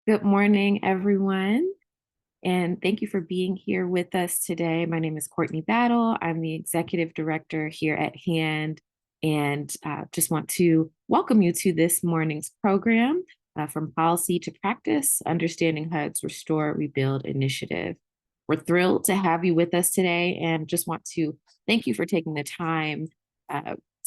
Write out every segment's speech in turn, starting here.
Good morning, everyone, and thank you for being here with us today. My name is Courtney Battle. I'm the Executive Director here at HAND, and just want to welcome you to this morning's program, From Policy to Practice, Understanding HUD's Restore, Rebuild initiative. We're thrilled to have you with us today and just want to thank you for taking the time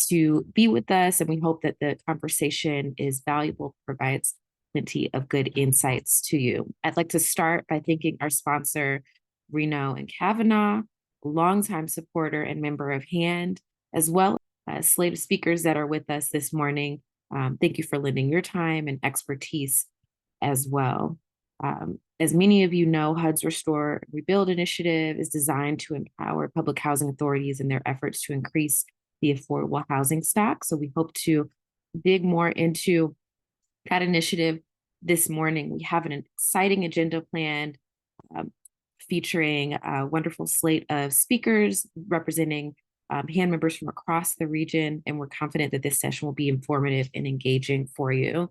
to be with us, and we hope that the conversation is valuable, provides plenty of good insights to you. I'd like to start by thanking our sponsor, Reno and Kavanaugh, a longtime supporter and member of HAND, as well as slate of speakers that are with us this morning. Thank you for lending your time and expertise as well. As many of you know, HUD's Restore Rebuild initiative is designed to empower public housing authorities in their efforts to increase the affordable housing stock. So we hope to dig more into that initiative this morning. We have an exciting agenda planned featuring a wonderful slate of speakers representing HAND members from across the region, and we're confident that this session will be informative and engaging for you.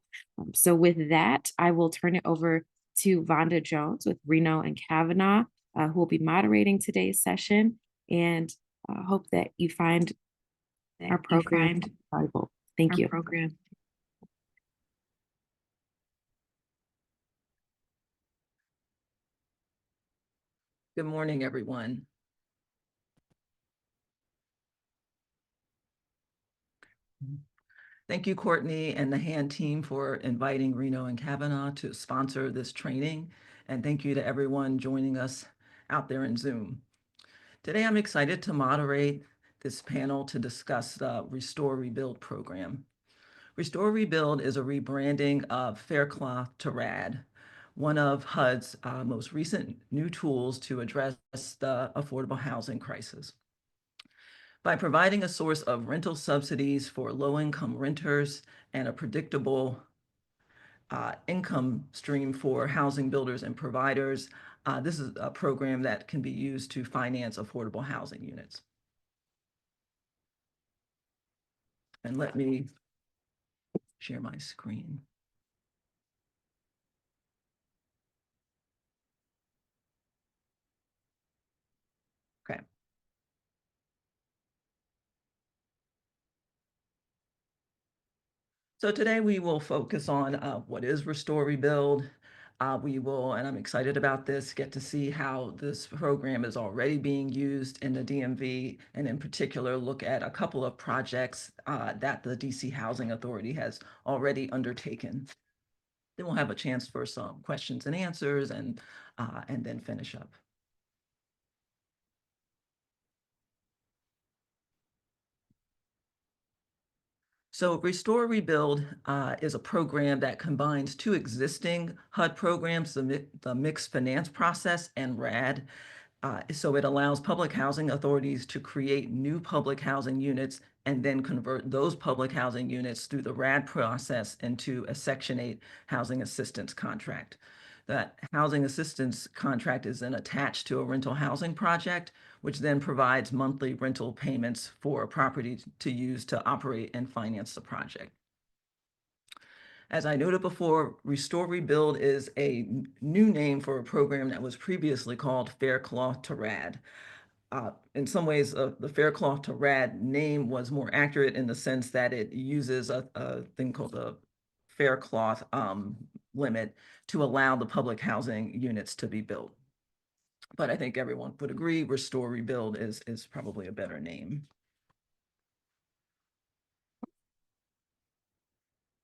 So with that, I will turn it over to Vonda Jones with Reno and Kavanaugh, who will be moderating today's session, and hope that you find our program valuable. Thank you. Good morning, everyone. Thank you, Courtney and the HAND team for inviting Reno and Kavanaugh to sponsor this training. And thank you to everyone joining us out there in Zoom. Today, I'm excited to moderate this panel to discuss the Restore Rebuild program. Restore Rebuild is a rebranding of Faircloth-to-RAD, one of HUD's most recent new tools to address the affordable housing crisis. By providing a source of rental subsidies for low-income renters and a predictable income stream for housing builders and providers, this is a program that can be used to finance affordable housing units. And let me share my screen. Okay. So today we will focus on what is Restore Rebuild. We will, and I'm excited about this, get to see how this program is already being used in the DMV, and in particular look at a couple of projects that the DC Housing Authority has already undertaken. Then we'll have a chance for some questions and answers, and then finish up. So Restore Rebuild is a program that combines two existing HUD programs, the Mixed Finance Process and RAD. So it allows public housing authorities to create new public housing units and then convert those public housing units through the RAD process into a Section 8 housing assistance contract. That housing assistance contract is then attached to a rental housing project, which then provides monthly rental payments for a property to use to operate and finance the project. As I noted before, Restore Rebuild is a new name for a program that was previously called Faircloth-to-RAD. In some ways, the Faircloth-to-RAD name was more accurate in the sense that it uses a thing called the Faircloth limit to allow the public housing units to be built. But I think everyone would agree Restore Rebuild is probably a better name.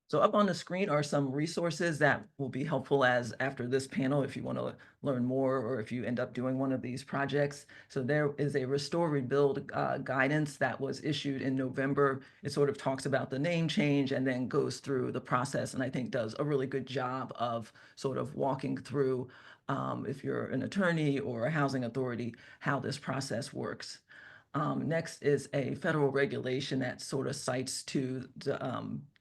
So up on the screen are some resources that will be helpful after this panel if you want to learn more or if you end up doing one of these projects. So there is a Restore Rebuild guidance that was issued in November. It sort of talks about the name change and then goes through the process, and I think does a really good job of sort of walking through, if you're an attorney or a housing authority, how this process works. Next is a federal regulation that sort of cites to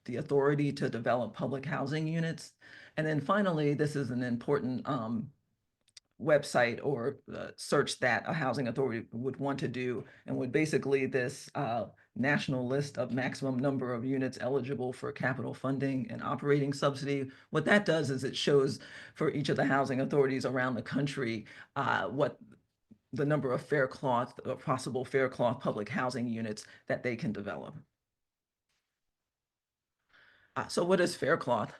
the authority to develop public housing units. And then finally, this is an important website or search that a housing authority would want to do, and would basically this national list of maximum number of units eligible for capital funding and operating subsidy. What that does is it shows for each of the housing authorities around the country what the number of Faircloth or possible Faircloth public housing units that they can develop. So what is Faircloth?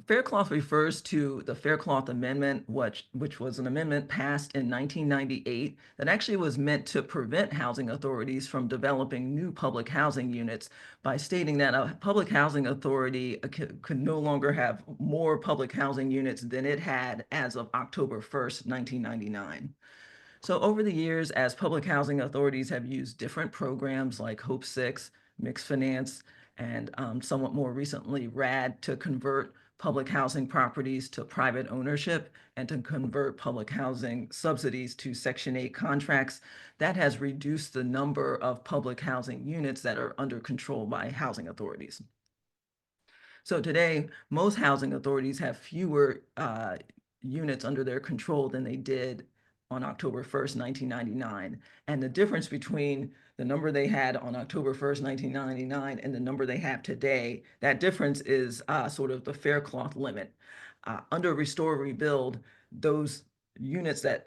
Faircloth refers to the Faircloth Amendment, which was an amendment passed in 1998 that actually was meant to prevent housing authorities from developing new public housing units by stating that a public housing authority could no longer have more public housing units than it had as of October 1st, 1999. So over the years, as public housing authorities have used different programs like Hope 6, Mixed Finance, and somewhat more recently, RAD, to convert public housing properties to private ownership and to convert public housing subsidies to Section 8 contracts, that has reduced the number of public housing units that are under control by housing authorities. So today, most housing authorities have fewer units under their control than they did on October 1st, 1999. And the difference between the number they had on October 1st, 1999 and the number they have today, that difference is sort of the Faircloth limit. Under Restore Rebuild, those units that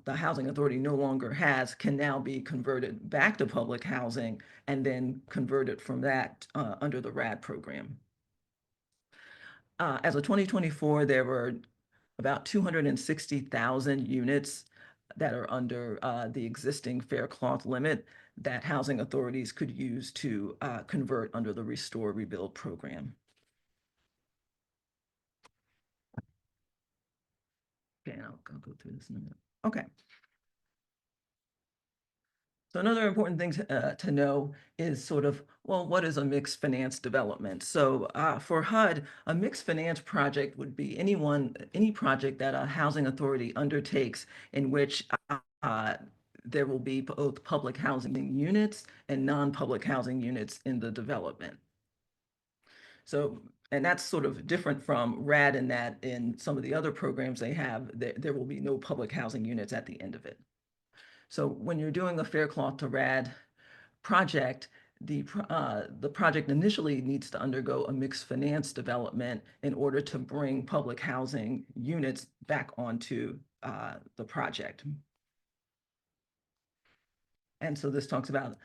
the housing authority no longer has can now be converted back to public housing and then converted from that under the RAD program. As of 2024, there were about 260,000 units that are under the existing Faircloth limit that housing authorities could use to convert under the Restore Rebuild program. Okay, and I'll go through this in a minute. Okay. So another important thing to know is sort of, well, what is a mixed finance development? So for HUD, a mixed finance project would be any project that a housing authority undertakes in which there will be both public housing units and non-public housing units in the development. So, and that's sort of different from RAD in that in some of the other programs they have, there will be no public housing units at the end of it. So when you're doing a Faircloth-to-RAD project, the project initially needs to undergo a mixed finance development in order to bring public housing units back onto the project. And so this talks about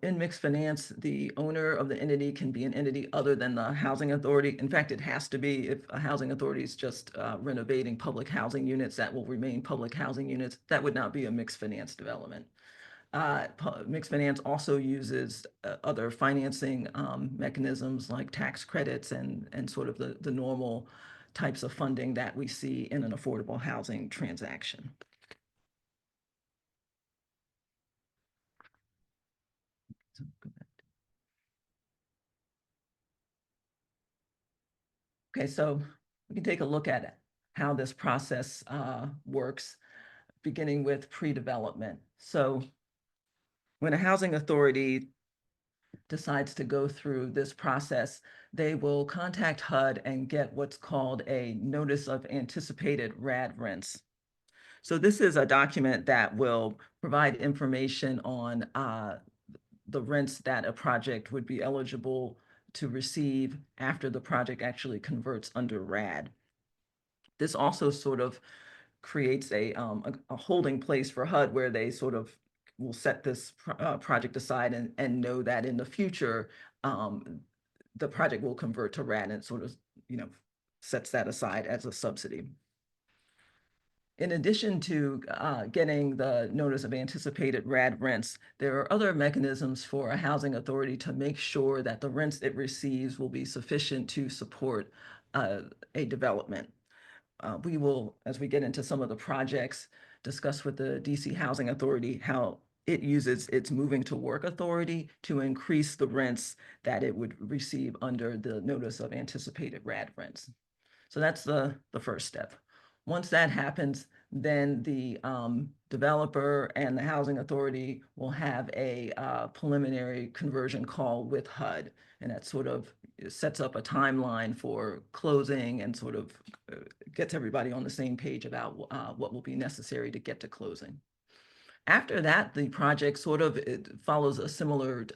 in mixed finance, the owner of the entity can be an entity other than the housing authority. In fact, it has to be if a housing authority is just renovating public housing units that will remain public housing units. That would not be a mixed finance development. Mixed finance also uses other financing mechanisms like tax credits and sort of the normal types of funding that we see in an affordable housing transaction. So go back. Okay, so we can take a look at how this process works, beginning with pre-development. So when a housing authority decides to go through this process, they will contact HUD and get what's called a Notice of Anticipated RAD Rents. So this is a document that will provide information on the rents that a project would be eligible to receive after the project actually converts under RAD. This also sort of creates a holding place for HUD where they sort of will set this project aside and know that in the future, the project will convert to RAD and sort of, sets that aside as a subsidy. In addition to getting the notice of anticipated RAD rents, there are other mechanisms for a housing authority to make sure that the rents it receives will be sufficient to support a development. We will, as we get into some of the projects, discuss with the DC Housing Authority how it uses its moving to work authority to increase the rents that it would receive under the notice of anticipated RAD rents. So that's the first step. Once that happens, then the developer and the housing authority will have a preliminary conversion call with HUD. And that sort of sets up a timeline for closing and sort of gets everybody on the same page about what will be necessary to get to closing. After that, the project sort of it follows a similar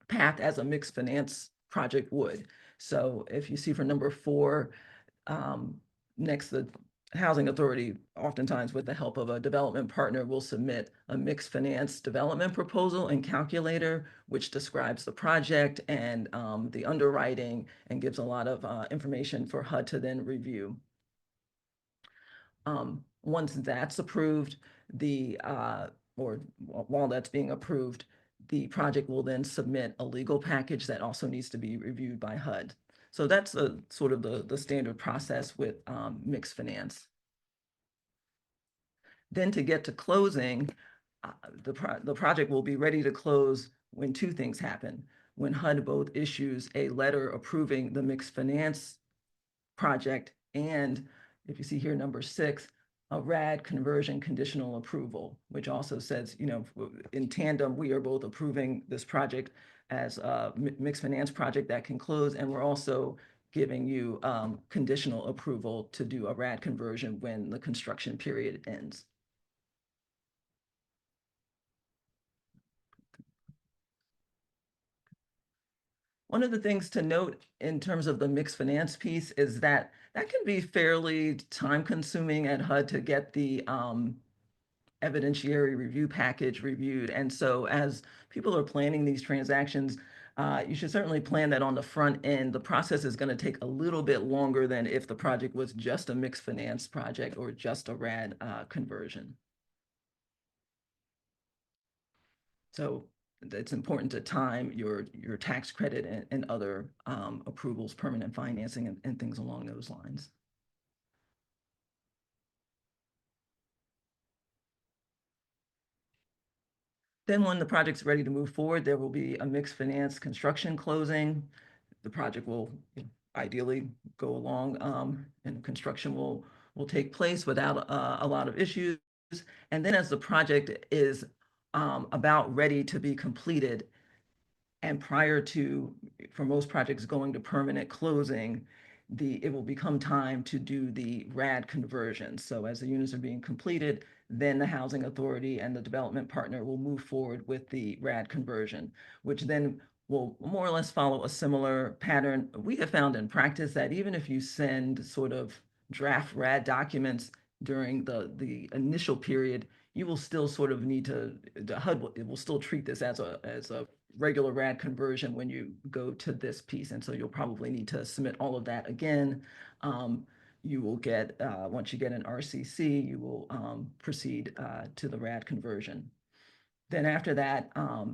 path as a mixed finance project would. So if you see for number 4, next, the Housing Authority, oftentimes with the help of a development partner, will submit a mixed finance development proposal and calculator, which describes the project and the underwriting and gives a lot of information for HUD to then review. Once that's approved, or while that's being approved, the project will then submit a legal package that also needs to be reviewed by HUD. So that's sort of the standard process with mixed finance. Then to get to closing, the project will be ready to close when 2 things happen. When HUD both issues a letter approving the mixed finance project, and if you see here, number 6, a RAD conversion conditional approval, which also says, in tandem, we are both approving this project as a mixed finance project that can close, and we're also giving you conditional approval to do a RAD conversion when the construction period ends. One of the things to note in terms of the mixed finance piece is that can be fairly time consuming at HUD to get the evidentiary review package reviewed. And so as people are planning these transactions, you should certainly plan that on the front end. The process is going to take a little bit longer than if the project was just a mixed finance project or just a RAD conversion. So it's important to time your tax credit and other approvals, permanent financing, and things along those lines. Then when the project's ready to move forward, there will be a mixed finance construction closing. The project will ideally go along and construction will take place without a lot of issues. And then as the project is about ready to be completed, and prior to, for most projects, going to permanent closing, it will become time to do the RAD conversion. So as the units are being completed, then the housing authority and the development partner will move forward with the RAD conversion, which then will more or less follow a similar pattern. We have found in practice that even if you send sort of draft RAD documents during the initial period, you will still sort of need to, the HUD will still treat this as a regular RAD conversion when you go to this piece. And so you'll probably need to submit all of that again. You will get, once you get an RCC, you will proceed to the RAD conversion. Then after that,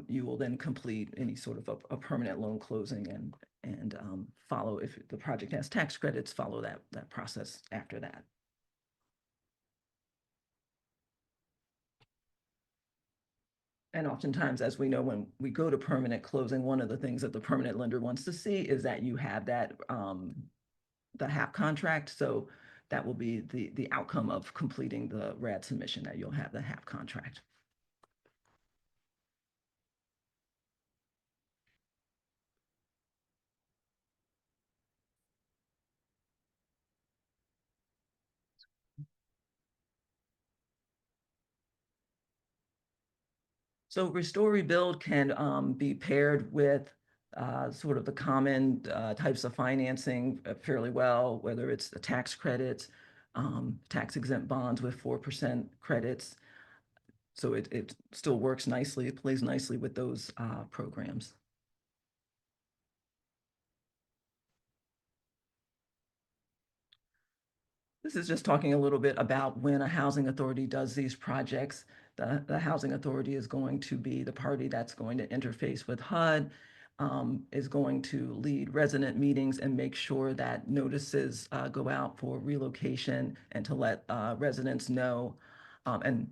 you will then complete any sort of a permanent loan closing and follow, if the project has tax credits, follow that process after that. And oftentimes, as we know, when we go to permanent closing, one of the things that the permanent lender wants to see is that you have that the HAP contract. So that will be the outcome of completing the RAD submission, that you'll have the HAP contract. So restore rebuild can be paired with sort of the common types of financing fairly well, whether it's the tax credits, tax exempt bonds with 4% credits. So it still works nicely. It plays nicely with those programs. This is just talking a little bit about when a housing authority does these projects. The housing authority is going to be the party that's going to interface with HUD, is going to lead resident meetings and make sure that notices go out for relocation and to let residents know. And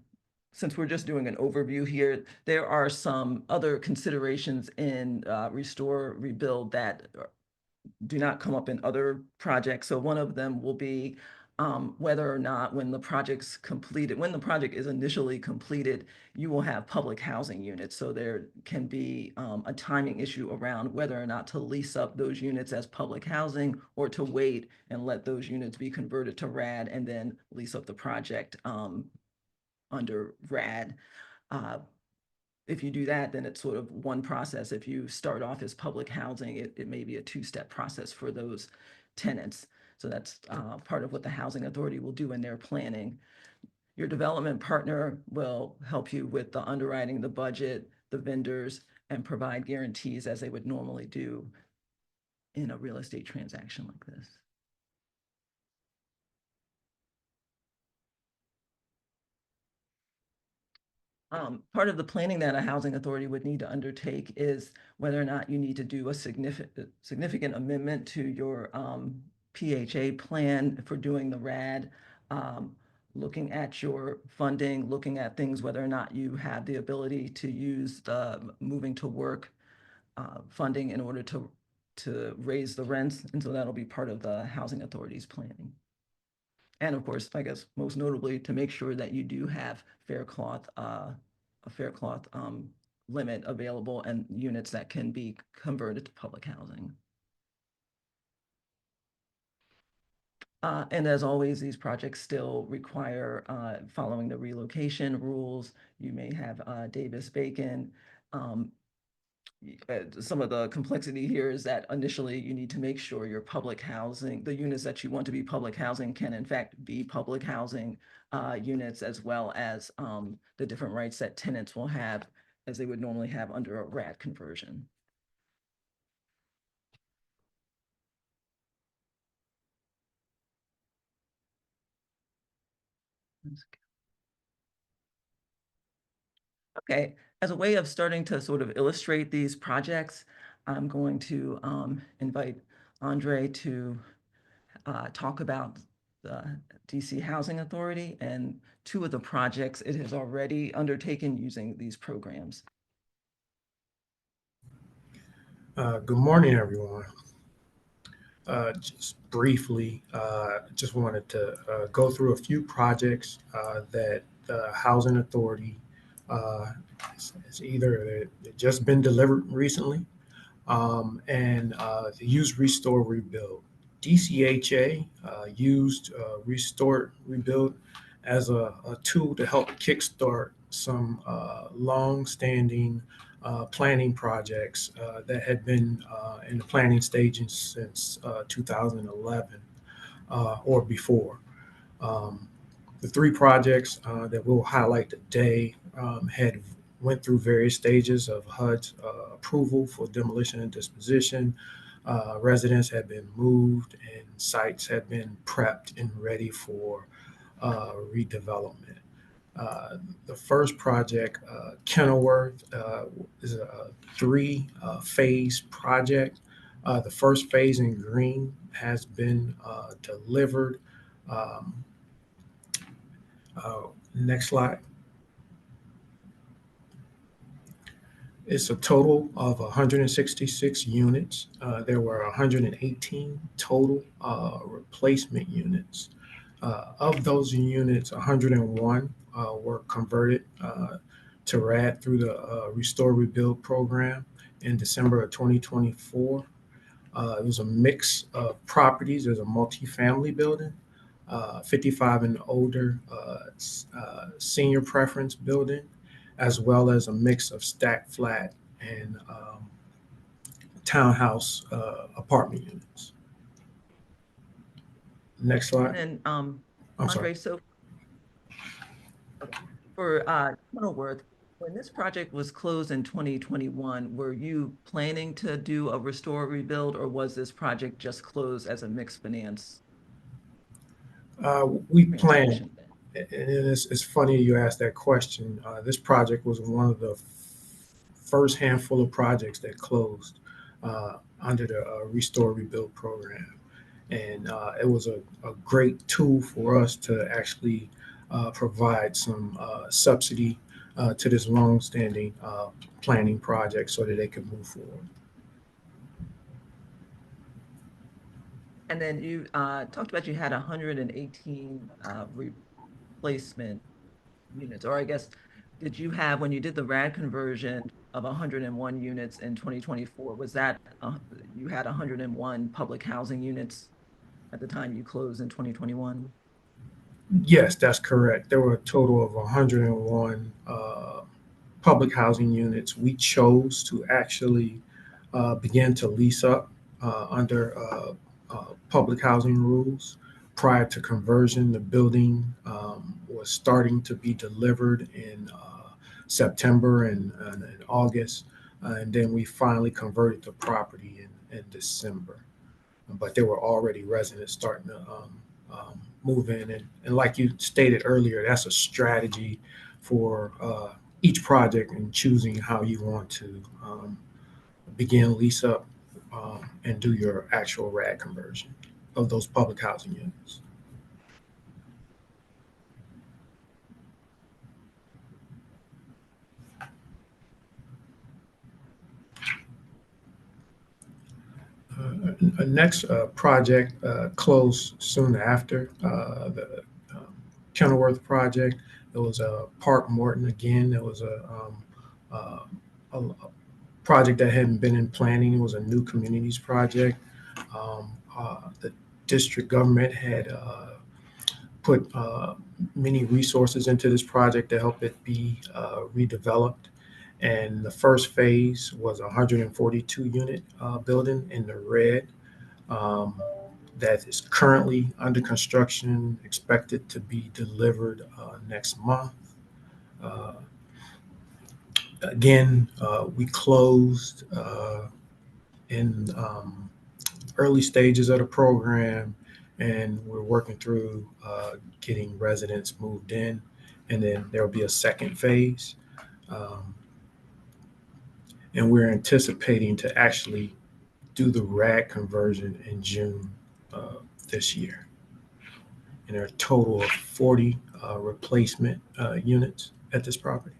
since we're just doing an overview here, there are some other considerations in Restore Rebuild that do not come up in other projects. So one of them will be whether or not when the project's completed, when the project is initially completed, you will have public housing units. So there can be a timing issue around whether or not to lease up those units as public housing or to wait and let those units be converted to RAD and then lease up the project under RAD. If you do that, then it's sort of one process. If you start off as public housing, it may be a two-step process for those tenants. So that's part of what the Housing Authority will do in their planning. Your development partner will help you with the underwriting, the budget, the vendors, and provide guarantees as they would normally do in a real estate transaction like this. Part of the planning that a housing authority would need to undertake is whether or not you need to do a significant amendment to your PHA plan for doing the RAD, looking at your funding, looking at things, whether or not you have the ability to use the moving to work funding in order to raise the rents. And so that'll be part of the housing authority's planning. And of course, I guess most notably, to make sure that you do have a Faircloth limit available and units that can be converted to public housing. And as always, these projects still require following the relocation rules. You may have Davis-Bacon. Some of the complexity here is that initially you need to make sure your public housing, the units that you want to be public housing can in fact be public housing units, as well as the different rights that tenants will have as they would normally have under a RAD conversion. Okay, as a way of starting to sort of illustrate these projects, I'm going to invite Andre to talk about the DC Housing Authority and two of the projects it has already undertaken using these programs. Good morning, everyone. Just briefly, just wanted to go through a few projects that the Housing Authority has either just been delivered recently and the Use Restore Rebuild. DCHA used Restore Rebuild as a tool to help kickstart some long-standing planning projects that had been in the planning stages since 2011 or before. The three projects that we'll highlight today had went through various stages of HUD approval for demolition and disposition. Residents had been moved and sites had been prepped and ready for redevelopment. The first project, Kenilworth, is a three-phase project. The first phase in green has been delivered. Next slide. It's a total of 166 units. There were 118 total replacement units. Of those units, 101 were converted to RAD through the Restore Rebuild program in December of 2024. It was a mix of properties. There's a multifamily building, 55 and older senior preference building, as well as a mix of stacked flat and townhouse apartment units. Next slide. And then I'm Andre, sorry. so for Kenilworth, when this project was closed in 2021, were you planning to do a Restore Rebuild, or was this project just closed as a mixed finance We planned, transaction? and it's funny you asked that question. This project was one of the first handful of projects that closed under the Restore Rebuild program. And it was a great tool for us to actually provide some subsidy to this long-standing planning project so that they could move forward. And then you talked about you had 118 replacement units, or I guess, did you have, when you did the RAD conversion of 101 units in 2024, was that you had 101 public housing units at the time you closed in 2021? Yes, that's correct. There were a total of 101 public housing units we chose to actually begin to lease up under public housing rules. Prior to conversion, the building was starting to be delivered in September and August, and then we finally converted the property in December. But there were already residents starting to move in. And like you stated earlier, that's a strategy for each project and choosing how you want to begin lease up and do your actual RAD conversion of those public housing units. Next project closed soon after the Kenilworth project. It was a Park Morton again. It was uh, a project that hadn't been in planning. It was a new communities project. The district government had put many resources into this project to help it be redeveloped. And the first phase was a 142 unit building in the red um, that is currently under construction, expected to be delivered next month. Uh, we closed in early stages of the program, and we're working through getting residents moved in, and then there will be a second phase. Um, and we're anticipating to actually do the RAD conversion in June this year. And there are a total of 40 replacement units at this property.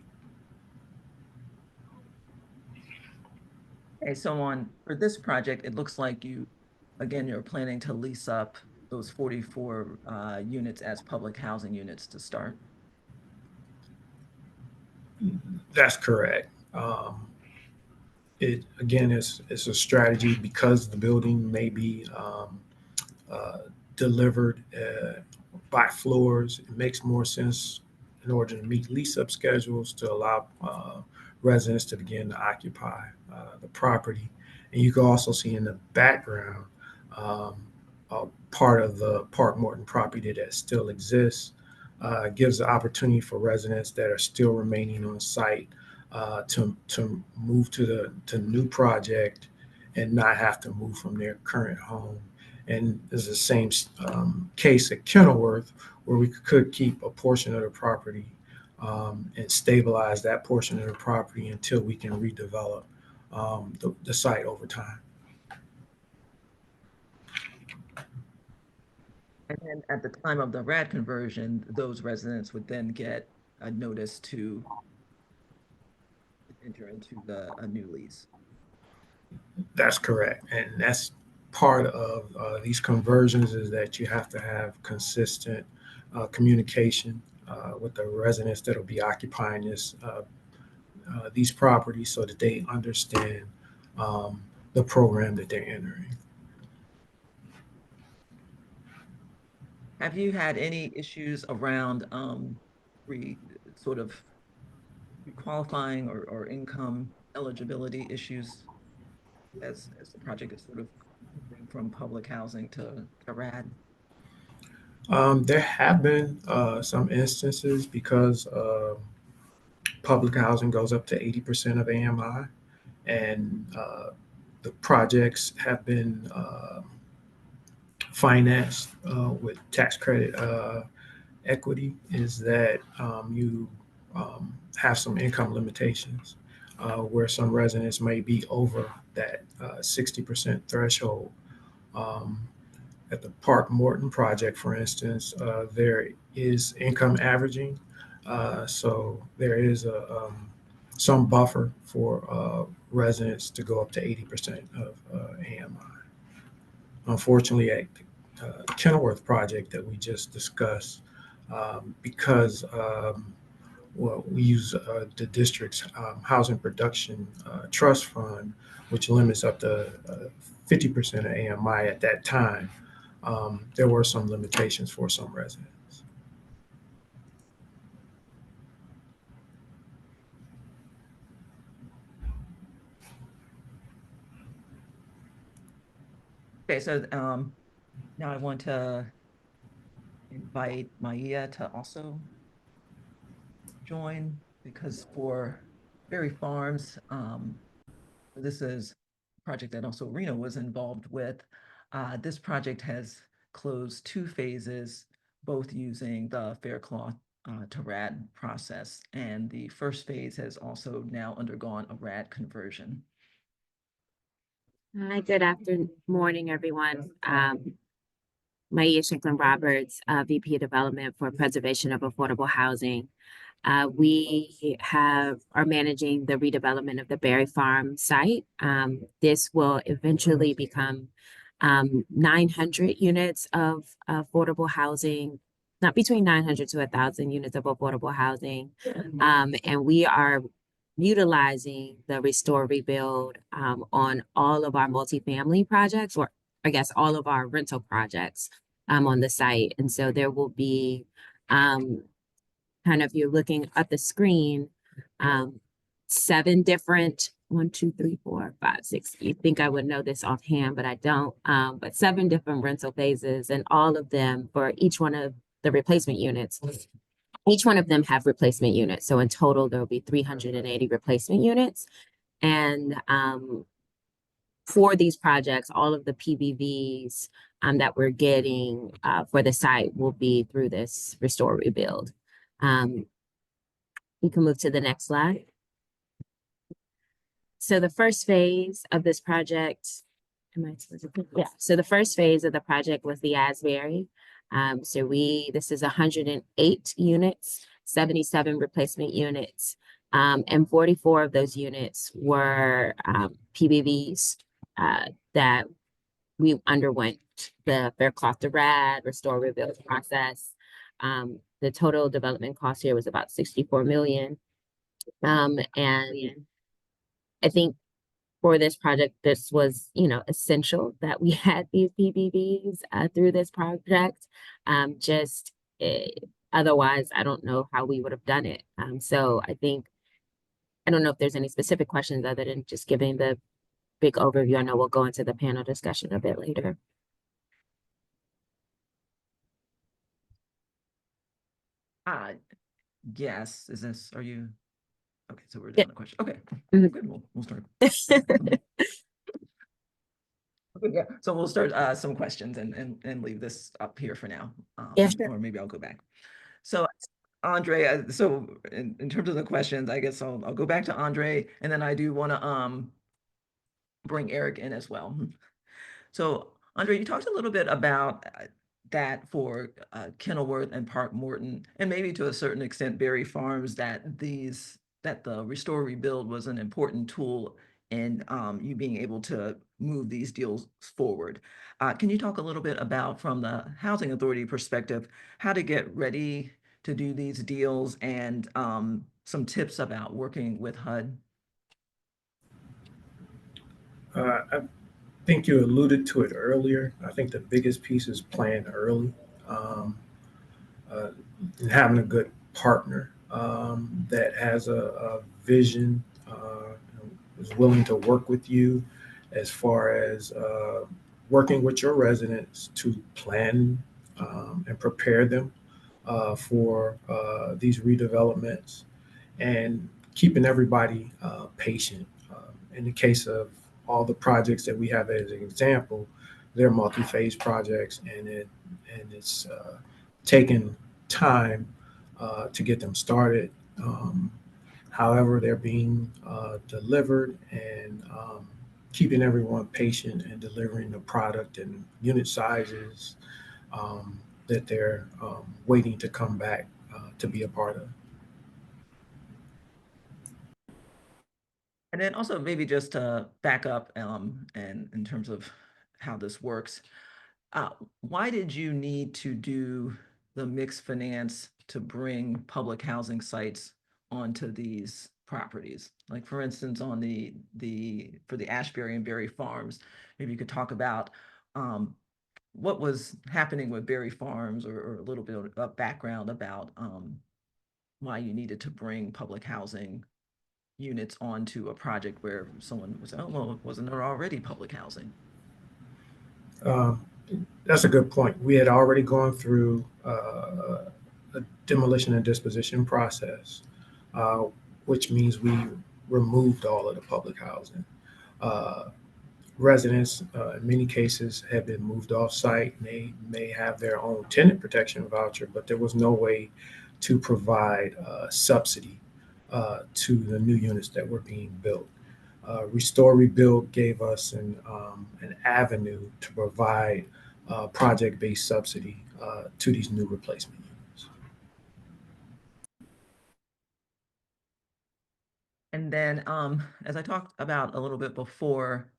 Okay, so for this project, it looks like again, you're planning to lease up those 44 units as public housing units to start. That's correct. It again is a strategy because the building may be uh, delivered by floors. It makes more sense in order to meet lease up schedules to allow residents to begin to occupy the property. And you can also see in the background um, a part of the Park Morton property that still exists. Gives the opportunity for residents that are still remaining on site to move to the new project and not have to move from their current home. And there's the same case at Kenilworth, where we could keep a portion of the property and stabilize that portion of the property until we can redevelop the site over time. And then at the time of the RAD conversion, those residents would then get a notice to enter into a new lease. That's correct. And that's part of these conversions is that you have to have consistent communication with the residents that will be occupying these properties so that they understand the program that they're entering. Have you had any issues around re sort of qualifying or income eligibility issues as the project is sort of moving from public housing to RAD? There have been some instances because public housing goes up to 80% of AMI, and the projects have been financed with tax credit equity, is that you have some income limitations where some residents may be over that 60% threshold. Um, at the Park Morton project, for instance, there is income averaging. So there is some buffer for residents to go up to 80% of AMI. Unfortunately, at Kenilworth project that we just discussed, because well, we use the district's housing production trust fund, which limits up to 50% of AMI at that time. There were some limitations for some residents. Okay, so now I want to invite Maya to also join, because for Berry Farms, this is a project that also Rena was involved with. This project has closed 2 phases, both using the Faircloth-to-RAD process. And the first phase has also now undergone a RAD conversion. Hi, good morning, everyone. Maia Shinklin Roberts, VP of Development for Preservation of Affordable Housing. We are managing the redevelopment of the Berry Farm site. This will eventually become 900 units of affordable housing, not between 900 to 1,000 units of affordable housing. And we are utilizing the restore rebuild on all of our multifamily projects, or I guess all of our rental projects on the site. And so there will be kind of, you're looking at the screen, 7 different, 1, 2, 3, 4, 5, 6. You think I would know this offhand, but I don't. But 7 different rental phases, and all of them for each one of the replacement units. Each one of them have replacement units. So in total, there will be 380 replacement units. And for these projects, all of the PBVs that we're getting for the site will be through this restore rebuild. We can move to the next slide. So the first phase of this project, so the first phase of the project was the Asbury. This is 108 units, 77 replacement units, and 44 of those units were PBVs that we underwent the Faircloth-to-RAD restore rebuild process. The total development cost here was about $64 million. And I think for this project, this was, essential that we had these PBVs through this project. Otherwise, I don't know how we would have done it. So I don't know if there's any specific questions other than just giving the big overview. I know we'll go into the panel discussion a bit later. Yes, are you? Okay, so we're down to question. Okay, Mhm. good, we'll start. Okay, yeah, so we'll start some questions and leave this up here for now. Yeah, sure. Or maybe I'll go back. So Andre, so in terms of the questions, I guess I'll go back to Andre, and then I do want to bring Eric in as well. So Andre, you talked a little bit about that for Kenilworth and Park Morton, and maybe to a certain extent Berry Farms, that the restore rebuild was an important tool in you being able to move these deals forward. Can you talk a little bit about, from the Housing Authority perspective, how to get ready to do these deals, and some tips about working with HUD? I think you alluded to it earlier. I think the biggest piece is playing early, and having a good partner that has a vision, is willing to work with you as far as working with your residents to plan and prepare them for these redevelopments, and keeping everybody patient. In the case of all the projects that we have as an example, they're multi-phase projects, and it's taken time to get them started. However, they're being delivered, and keeping everyone patient and delivering the product and unit sizes that they're waiting to come back to be a part of. And then also maybe just to back up, and in terms of how this works, why did you need to do the mixed finance to bring public housing sites onto these properties? Like, for instance, on for the Ashbury and Berry Farms, maybe you could talk about what was happening with Berry Farms, or a little bit of background about why you needed to bring public housing units onto a project where someone was, oh, well, wasn't there already public housing? Um, that's a good point. We had already gone through a demolition and disposition process, uh, which means we removed all of the public housing. Uh, Residents, in many cases, have been moved off site. They may have their own tenant protection voucher, but there was no way to provide subsidy to the new units that were being built. Restore Rebuild gave us an avenue to provide project-based subsidy to these new replacement units. And then, as I talked about a little bit before,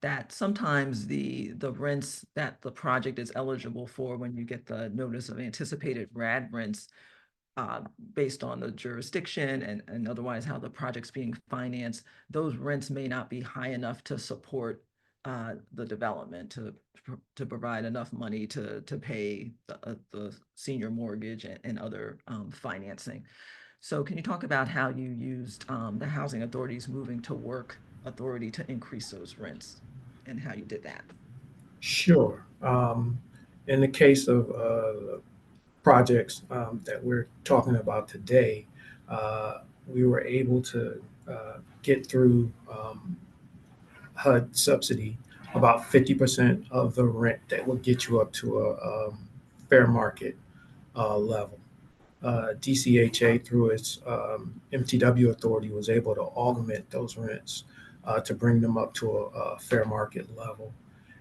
that sometimes the rents that the project is eligible for when you get the notice of anticipated RAD rents, uh, based on the jurisdiction and otherwise how the project's being financed, those rents may not be high enough to support the development, to provide enough money to pay the senior mortgage and other financing. So can you talk about how you used the Housing Authority's Moving to Work authority to increase those rents and how you did that? Sure. In the case of projects that we're talking about today, we were able to get through HUD subsidy about 50% of the rent that will get you up to a fair market level. DCHA, through its MTW authority, was able to augment those rents to bring them up to a fair market level.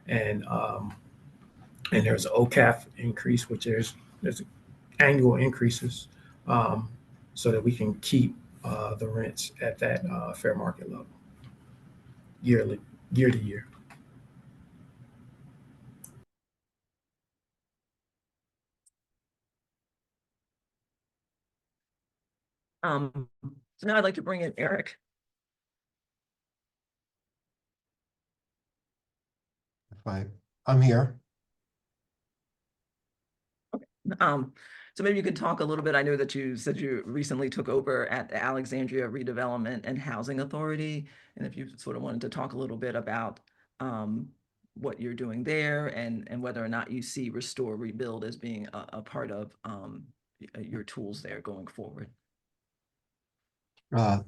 And there's an OCAF increase, which there's annual increases, so that we can keep the rents at that fair market level yearly, year to year. So now I'd like to bring in Eric. I'm here. So maybe you could talk a little bit. I know that you said you recently took over at the Alexandria Redevelopment and Housing Authority, and if you sort of wanted to talk a little bit about what you're doing there and whether or not you see Restore Rebuild as being a part of your tools there going forward.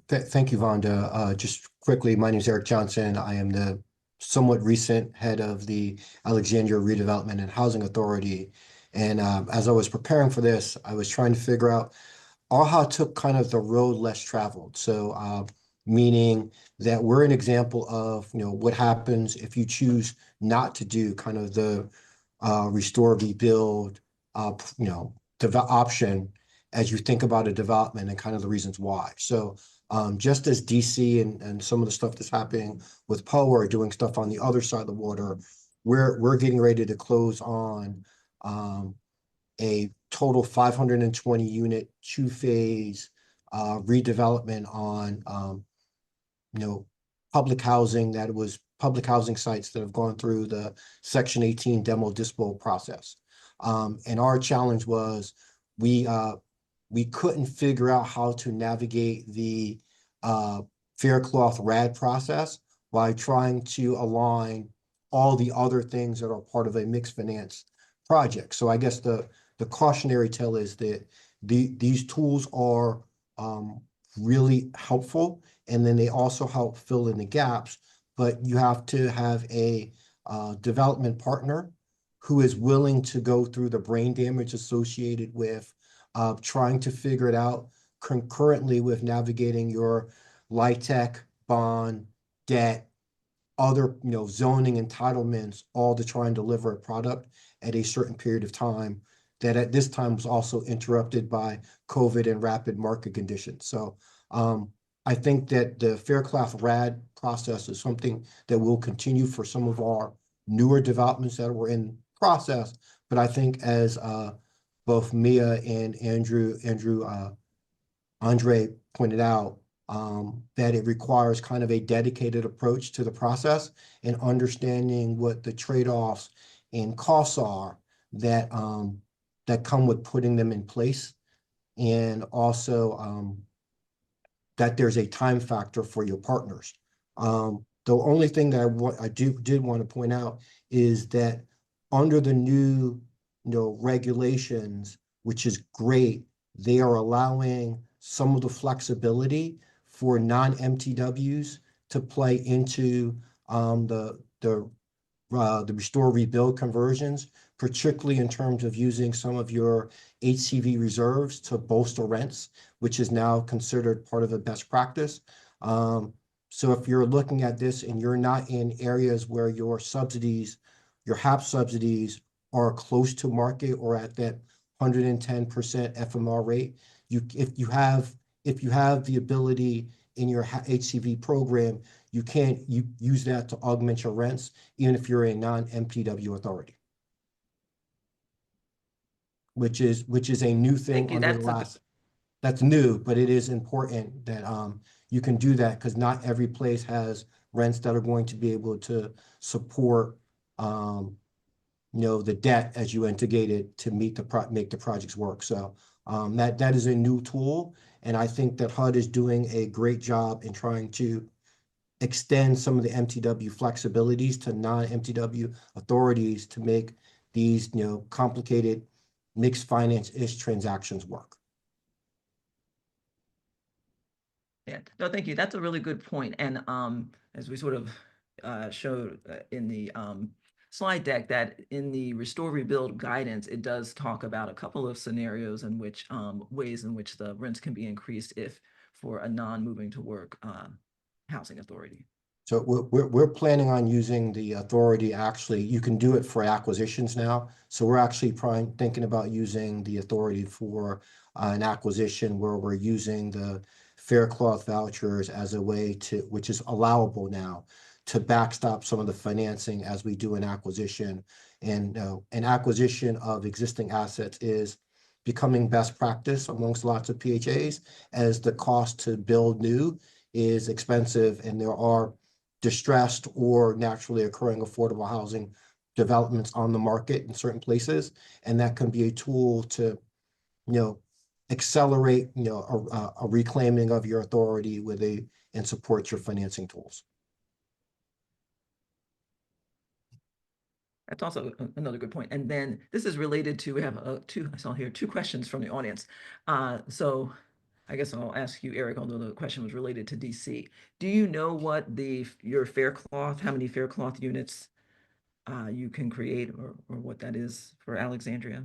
Thank you, Vonda. Just quickly, my name is Eric Johnson. I am the somewhat recent head of the Alexandria Redevelopment and Housing Authority. And as I was preparing for this, I was trying to figure out AHA took kind of the road less traveled. So meaning that we're an example of, what happens if you choose not to do kind of the restore, rebuild, option as you think about a development and kind of the reasons why. So just as DC and some of the stuff that's happening with POA are doing stuff on the other side of the water, we're getting ready to close on a total 520 unit, 2-phase redevelopment on public housing sites that have gone through the Section 18 demo dispo process. And our challenge was we couldn't figure out how to navigate the Faircloth-RAD process by trying to align all the other things that are part of a mixed finance project. So I guess the cautionary tale is that these tools are really helpful, and then they also help fill in the gaps, but you have to have a development partner who is willing to go through the brain damage associated with trying to figure it out concurrently with navigating your LIHTC, bond, debt, other zoning entitlements, all to try and deliver a product at a certain period of time that at this time was also interrupted by COVID and rapid market conditions. So I think that the Faircloth-RAD process is something that will continue for some of our newer developments that were in process. But I think as both Mia and Andre pointed out, that it requires kind of a dedicated approach to the process and understanding what the trade-offs and costs are that that come with putting them in place, and also that there's a time factor for your partners. The only thing that I did want to point out is that under the new, regulations, which is great, they are allowing some of the flexibility for non-MTWs to play into the restore rebuild conversions, particularly in terms of using some of your HCV reserves to bolster rents, which is now considered part of a best practice. So if you're looking at this and you're not in areas where your subsidies, your HAP subsidies are close to market or at that 110% FMR rate, if you have the ability in your HCV program, you can't use that to augment your rents, even if you're a non-MTW authority. Which is a new thing Thank you. under the last, that's new, but it is important that you can do that because not every place has rents that are going to be able to support the debt as you integrated to make the projects work. So that is a new tool, and I think that HUD is doing a great job in trying to extend some of the MTW flexibilities to non-MTW authorities to make these, complicated mixed finance-ish transactions work. Yeah, no, thank you. That's a really good point. And as we sort of showed in the slide deck, that in the restore rebuild guidance, it does talk about a couple of scenarios in which ways in which the rents can be increased if for a non-moving to work housing authority. So we're planning on using the authority. Actually, you can do it for acquisitions now. So we're actually thinking about using the authority for an acquisition where we're using the Faircloth vouchers as a way to, which is allowable now, to backstop some of the financing as we do an acquisition. And an acquisition of existing assets is becoming best practice amongst lots of PHAs, as the cost to build new is expensive and there are distressed or naturally occurring affordable housing developments on the market in certain places. And that can be a tool to, accelerate, a reclaiming of your authority and support your financing tools. That's also another good point. And then this is related to, we have I saw here two questions from the audience. So I guess I'll ask you, Eric, although the question was related to DC. Do you know what your Faircloth, how many Faircloth units you can create, or what that is for Alexandria?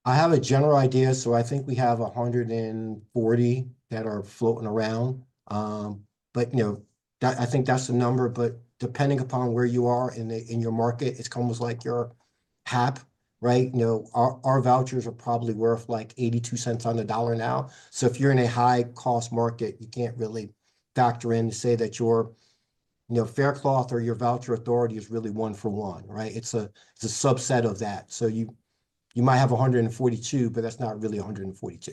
I have a general idea, so I think we have 140 that are floating around. But I think that's the number. But depending upon where you are in your market, it's almost like your HAP, right? Our vouchers are probably worth like 82 cents on the dollar now. So if you're in a high cost market, you can't really factor in to say that your Faircloth or your voucher authority is really one for one, right? It's a subset of that. So you might have 142, but that's not really 142.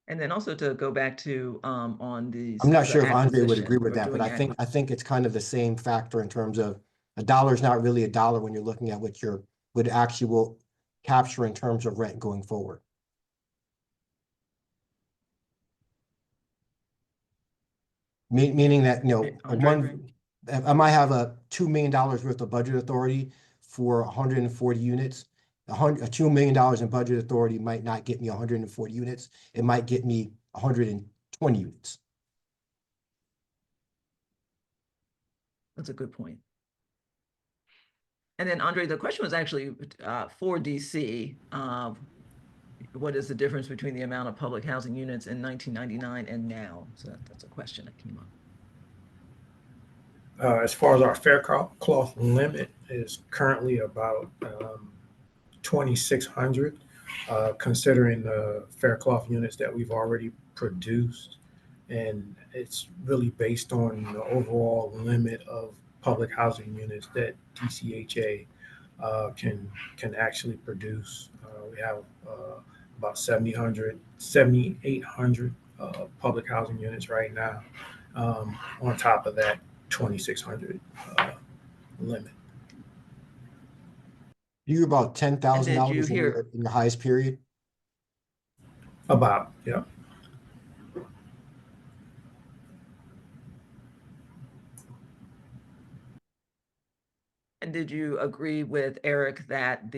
And then also to go back to on these, I'm not sure if Andre would acquisition agree with or that, but doing I think it's kind of the same factor in terms of a dollar is not really a dollar when you're looking at what actually will capture in terms of rent going forward. Meaning that, I might have a $2 million worth of budget authority for 140 units. $2 million in budget authority might not get me 140 units. It might get me 120 units. That's a good point. And then Andre, the question was actually for DC. What is the difference between the amount of public housing units in 1999 and now? So that's a question that came up. As far as our Faircloth limit is currently about 2,600, considering the Faircloth units that we've already produced. And it's really based on the overall limit of public housing units that DCHA can actually produce. We have about 7,800 public housing units right now, on top of that 2,600 limit. You're about $10,000 in your highest period? About, yeah. And did you agree with Eric that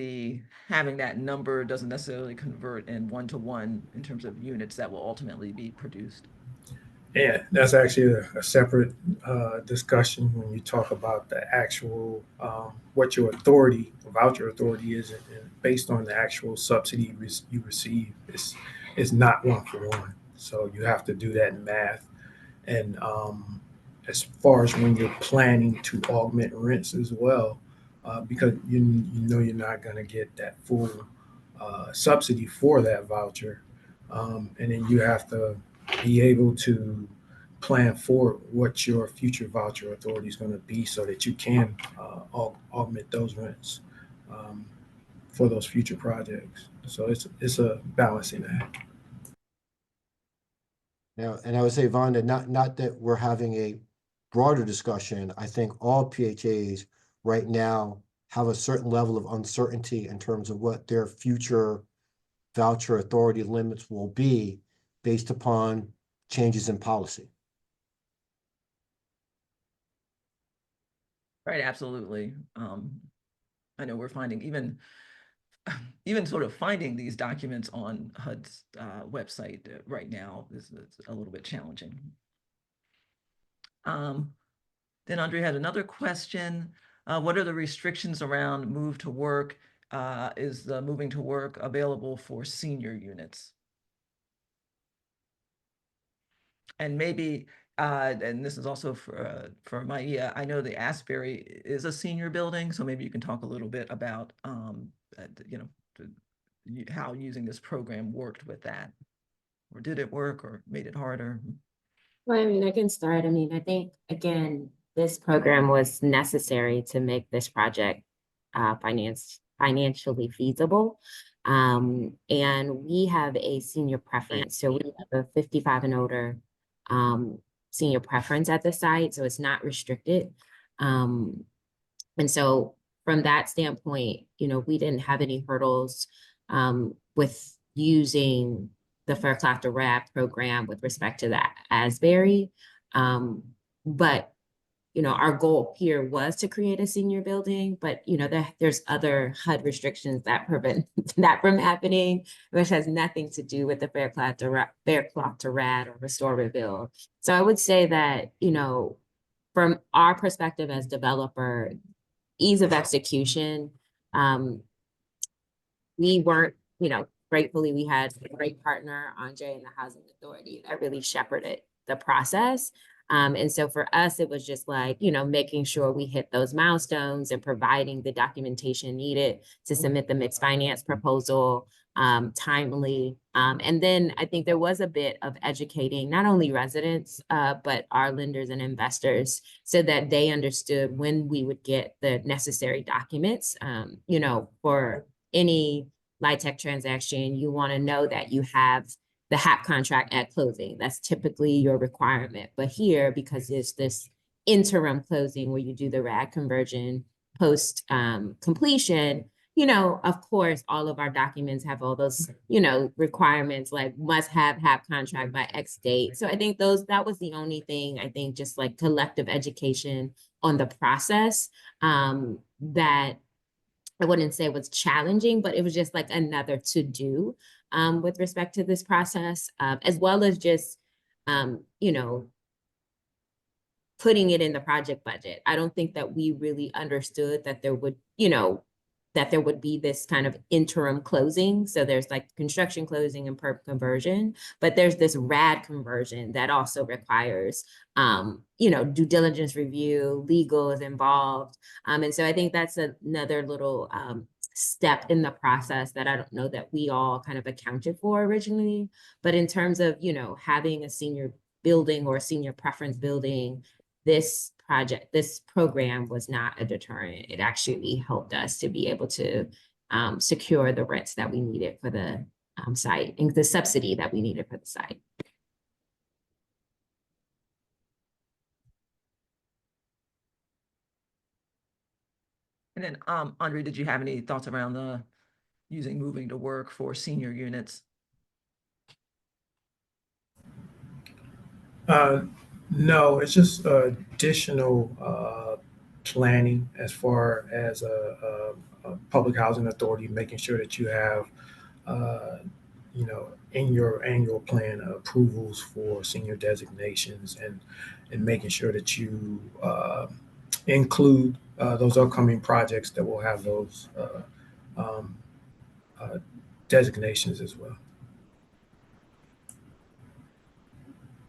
having that number doesn't necessarily convert in one-to-one in terms of units that will ultimately be produced? Yeah, that's actually a separate discussion when you talk about the actual what your authority, voucher authority is, and based on the actual subsidy you receive. It's not one for one, so you have to do that in math. And as far as when you're planning to augment rents as well, because you know you're not going to get that full subsidy for that voucher, and then you have to be able to plan for what your future voucher authority is going to be so that you can augment those rents um, for those future projects. So it's a balancing act. Now, and I would say, Vonda, not that we're having a broader discussion. I think all PHAs right now have a certain level of uncertainty in terms of what their future voucher authority limits will be based upon changes in policy. Right, absolutely. I know we're finding even sort of finding these documents on HUD's website right now is a little bit challenging. Then Andre had another question. What are the restrictions around move to work? Is the moving to work available for senior units? And maybe, and this is also for Maia, I know the Asbury is a senior building, so maybe you can talk a little bit about, you know, how using this program worked with that, or did it work, or made it harder? Well, I mean, I can start. I mean, I think, again, this program was necessary to make this project financially feasible. And we have a senior preference. So we have a 55 and older senior preference at the site. So it's not restricted. And so from that standpoint, you know, we didn't have any hurdles with using the Faircloth-to-RAD program with respect to that Asbury. But, you know, our goal here was to create a senior building, but, you know, there's other HUD restrictions that prevent that from happening, which has nothing to do with the Faircloth-to-RAD or restore rebuild. So I would say that, you know, from our perspective as developer, ease of execution, we weren't, you know, gratefully we had a great partner, Andre, in the Housing Authority that really shepherded the process. And so for us, it was just like, you know, making sure we hit those milestones and providing the documentation needed to submit the mixed finance proposal timely. And then I think there was a bit of educating not only residents, but our lenders and investors so that they understood when we would get the necessary documents, you know, for any LIHTC transaction, you want to know that you have the HAP contract at closing. That's typically your requirement. But here, because it's this interim closing where you do the RAD conversion post completion, you know, of course, all of our documents have all those, you know, requirements like must have HAP contract by X date. So I think that was the only thing, I think, just like collective education on the process that I wouldn't say it was challenging, but it was just like another to do with respect to this process, as well as just, you know, putting it in the project budget. I don't think that we really understood that there would, you know, that there would be this kind of interim closing. So there's like construction closing and perp conversion, but there's this RAD conversion that also requires, you know, due diligence review, legal is involved. And so I think that's another little step in the process that I don't know that we all kind of accounted for originally. But in terms of, you know, having a senior building or a senior preference building, this program was not a deterrent. It actually helped us to be able to secure the rents that we needed for the site and the subsidy that we needed for the site. And then, Andre, did you have any thoughts around using moving to work for senior units? No, it's just additional planning as far as a public housing authority, making sure that you have, in your annual plan approvals for senior designations, and making sure that you include those upcoming projects that will have those um, uh, designations as well.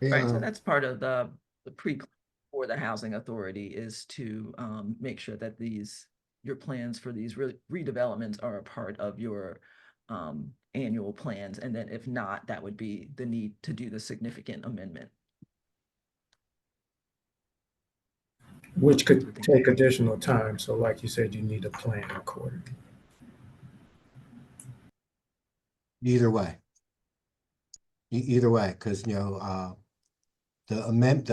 Right, so Yeah, that's part of the pre for the housing authority is to make sure that your plans for these redevelopments are a part of your annual plans. And then if not, that would be the need to do the significant amendment. Which could take additional time. So like you said, you need a plan accordingly. either way. Either way, because, the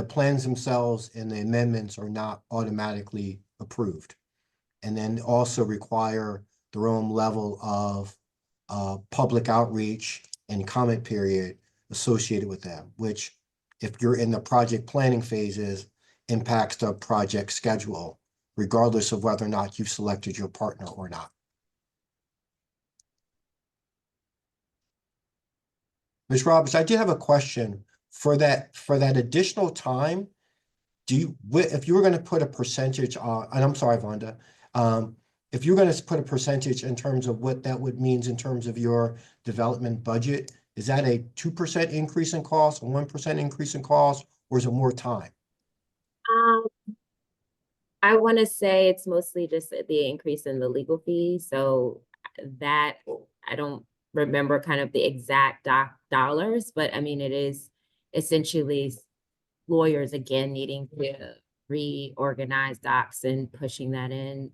plans themselves and the amendments are not automatically approved. And then also require their own level of public outreach and comment period associated with them, which if you're in the project planning phases, impacts the project schedule, regardless of whether or not you've selected your partner or not. Ms. Roberts, I did have a question for that additional time. If you were going to put a percentage on, and I'm sorry, Vonda, if you're going to put a percentage in terms of what that would means in terms of your development budget, is that a 2% increase in cost, a 1% increase in cost, or is it more time? I want to say it's mostly just the increase in the legal fees. So that I don't remember kind of the exact dollars, but I mean, it is essentially lawyers again needing to reorganize docs and pushing that in.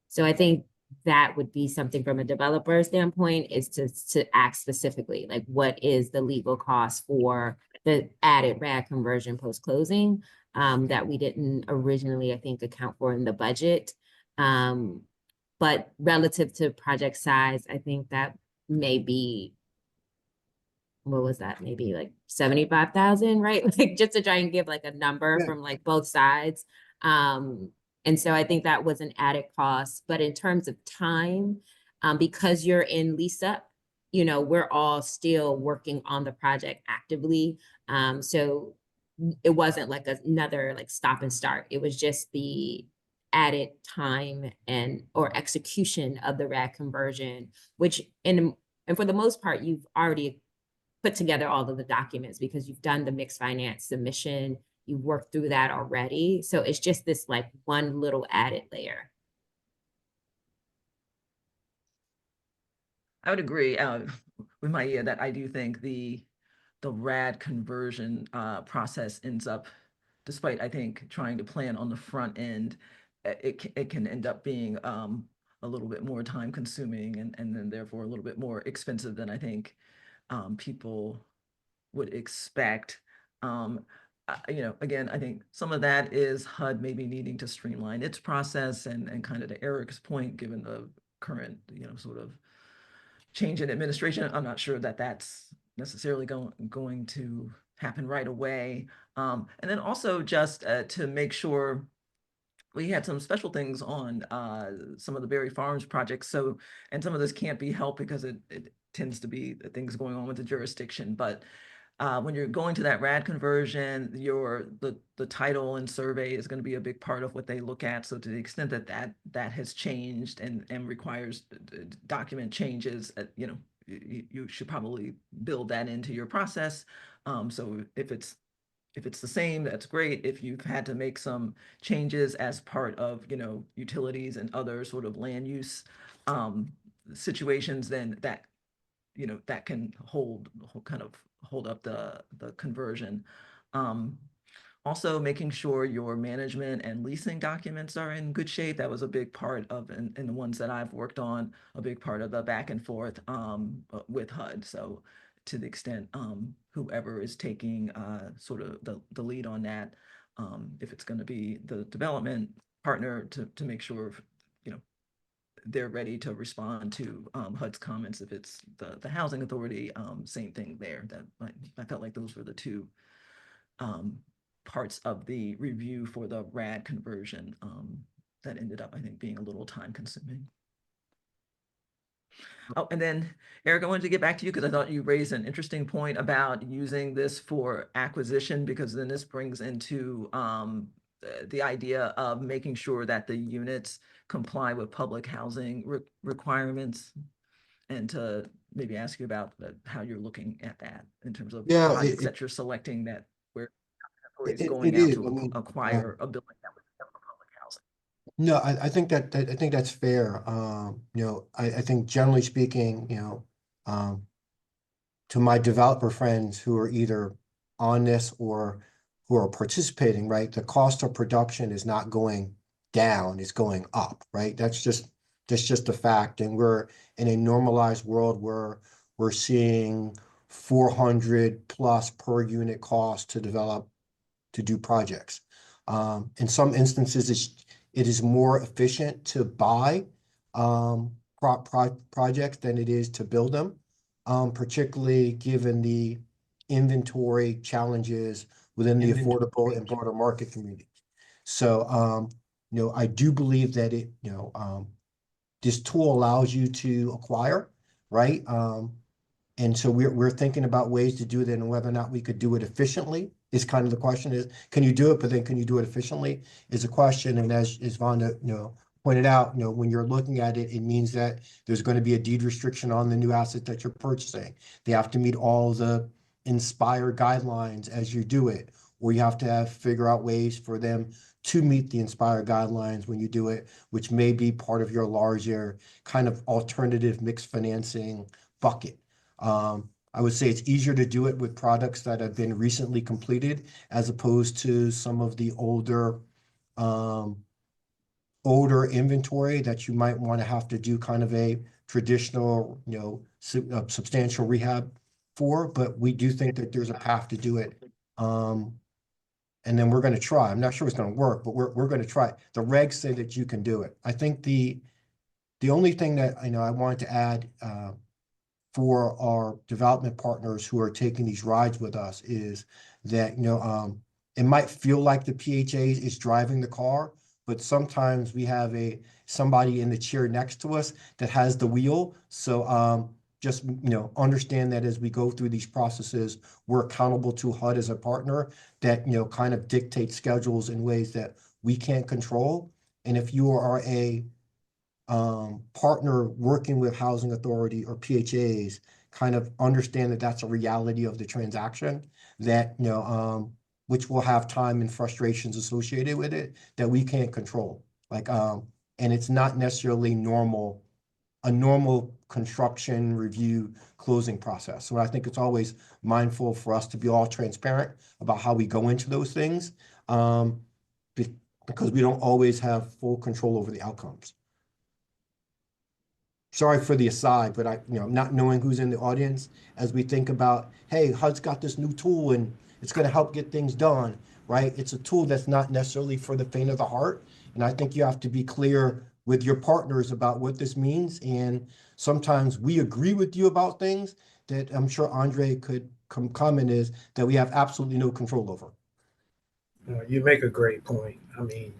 So I think that would be something from a developer standpoint is to ask specifically, like what is the legal cost for the added RAD conversion post-closing that we didn't originally, I think, account for in the budget. But relative to project size, I think that may be, what was that? Maybe like 75,000, right? Like just to try and give like a number Yeah. from like both sides. And so I think that was an added cost, but in terms of time, because you're in lease up, we're all still working on the project actively. So it wasn't like another like stop and start. It was just the added time or execution of the RAD conversion, which and for the most part, you've already put together all of the documents because you've done the mixed finance submission, you've worked through that already. So it's just this like one little added layer. I would agree with Maya that I do think the RAD conversion process ends up, despite I think trying to plan on the front end, it can end up being a little bit more time consuming and then therefore a little bit more expensive than I think people would expect. Again, I think some of that is HUD maybe needing to streamline its process and kind of to Eric's point, given the current, sort of change in administration, I'm not sure that that's necessarily going to happen right away. And then also just to make sure we had some special things on some of the Berry Farms projects. And some of this can't be helped because it tends to be things going on with the jurisdiction. But when you're going to that RAD conversion, the title and survey is going to be a big part of what they look at. So to the extent that has changed and requires document changes, you should probably build that into your process. So if it's the same, that's great. If you've had to make some changes as part of, utilities and other sort of land use situations, then that can kind of hold up the conversion. Also making sure your management and leasing documents are in good shape. That was a big part of, in the ones that I've worked on, a big part of the back and forth with HUD. So to the extent whoever is taking sort of the lead on that, if it's going to be the development partner, to make sure they're ready to respond to HUD's comments. If it's the housing authority, same thing there. That I felt like those were the two parts of the review for the RAD conversion that ended up, I think, being a little time consuming. Oh, and then Eric, I wanted to get back to you because I thought you raised an interesting point about using this for acquisition, because then this brings into the idea of making sure that the units comply with public housing requirements, and to maybe ask you about how you're looking at that in terms of Yeah, projects that you're selecting that where authorities it going out is. I to mean, acquire a building that would have public housing. no, I think I think that's fair. I think generally speaking, to my developer friends who are either on this or who are participating, right? The cost of production is not going down, it's going up, right? That's just a fact. And we're in a normalized world where we're seeing 400 plus per unit cost to develop, to do projects. In some instances, it is more efficient to buy projects than it is to build them, particularly given the inventory challenges within the affordable and broader market community. So, I do believe that this tool allows you to acquire, right? And so we're thinking about ways to do that, and whether or not we could do it efficiently is kind of the question. Is, can you do it, but then can you do it efficiently is a question. And as Vonda, pointed out, when you're looking at it, it means that there's going to be a deed restriction on the new asset that you're purchasing. They have to meet all the Inspire guidelines as you do it, or you have to figure out ways for them to meet the Inspire guidelines when you do it, which may be part of your larger kind of alternative mixed financing bucket. I would say it's easier to do it with products that have been recently completed as opposed to some of the older inventory that you might want to have to do kind of a traditional, substantial rehab for. But we do think that there's a path to do it. And then we're going to try. I'm not sure it's going to work, but we're going to try. The regs say that you can do it. I think the only thing that I wanted to add for our development partners who are taking these rides with us is that, it might feel like the PHAs is driving the car, but sometimes we have somebody in the chair next to us that has the wheel. So just, understand that as we go through these processes, we're accountable to HUD as a partner that, kind of dictates schedules in ways that we can't control. And if you are a partner working with housing authority or PHAs, kind of understand that that's a reality of the transaction, that, which will have time and frustrations associated with it that we can't control. And it's not necessarily a normal construction review closing process. So I think it's always mindful for us to be all transparent about how we go into those things, because we don't always have full control over the outcomes. Sorry for the aside, but not knowing who's in the audience as we think about, hey, HUD's got this new tool and it's going to help get things done, right? It's a tool that's not necessarily for the faint of the heart. And I think you have to be clear with your partners about what this means. And sometimes we agree with you about things that I'm sure Andre could comment is that we have absolutely no control over. You make a great point. I mean,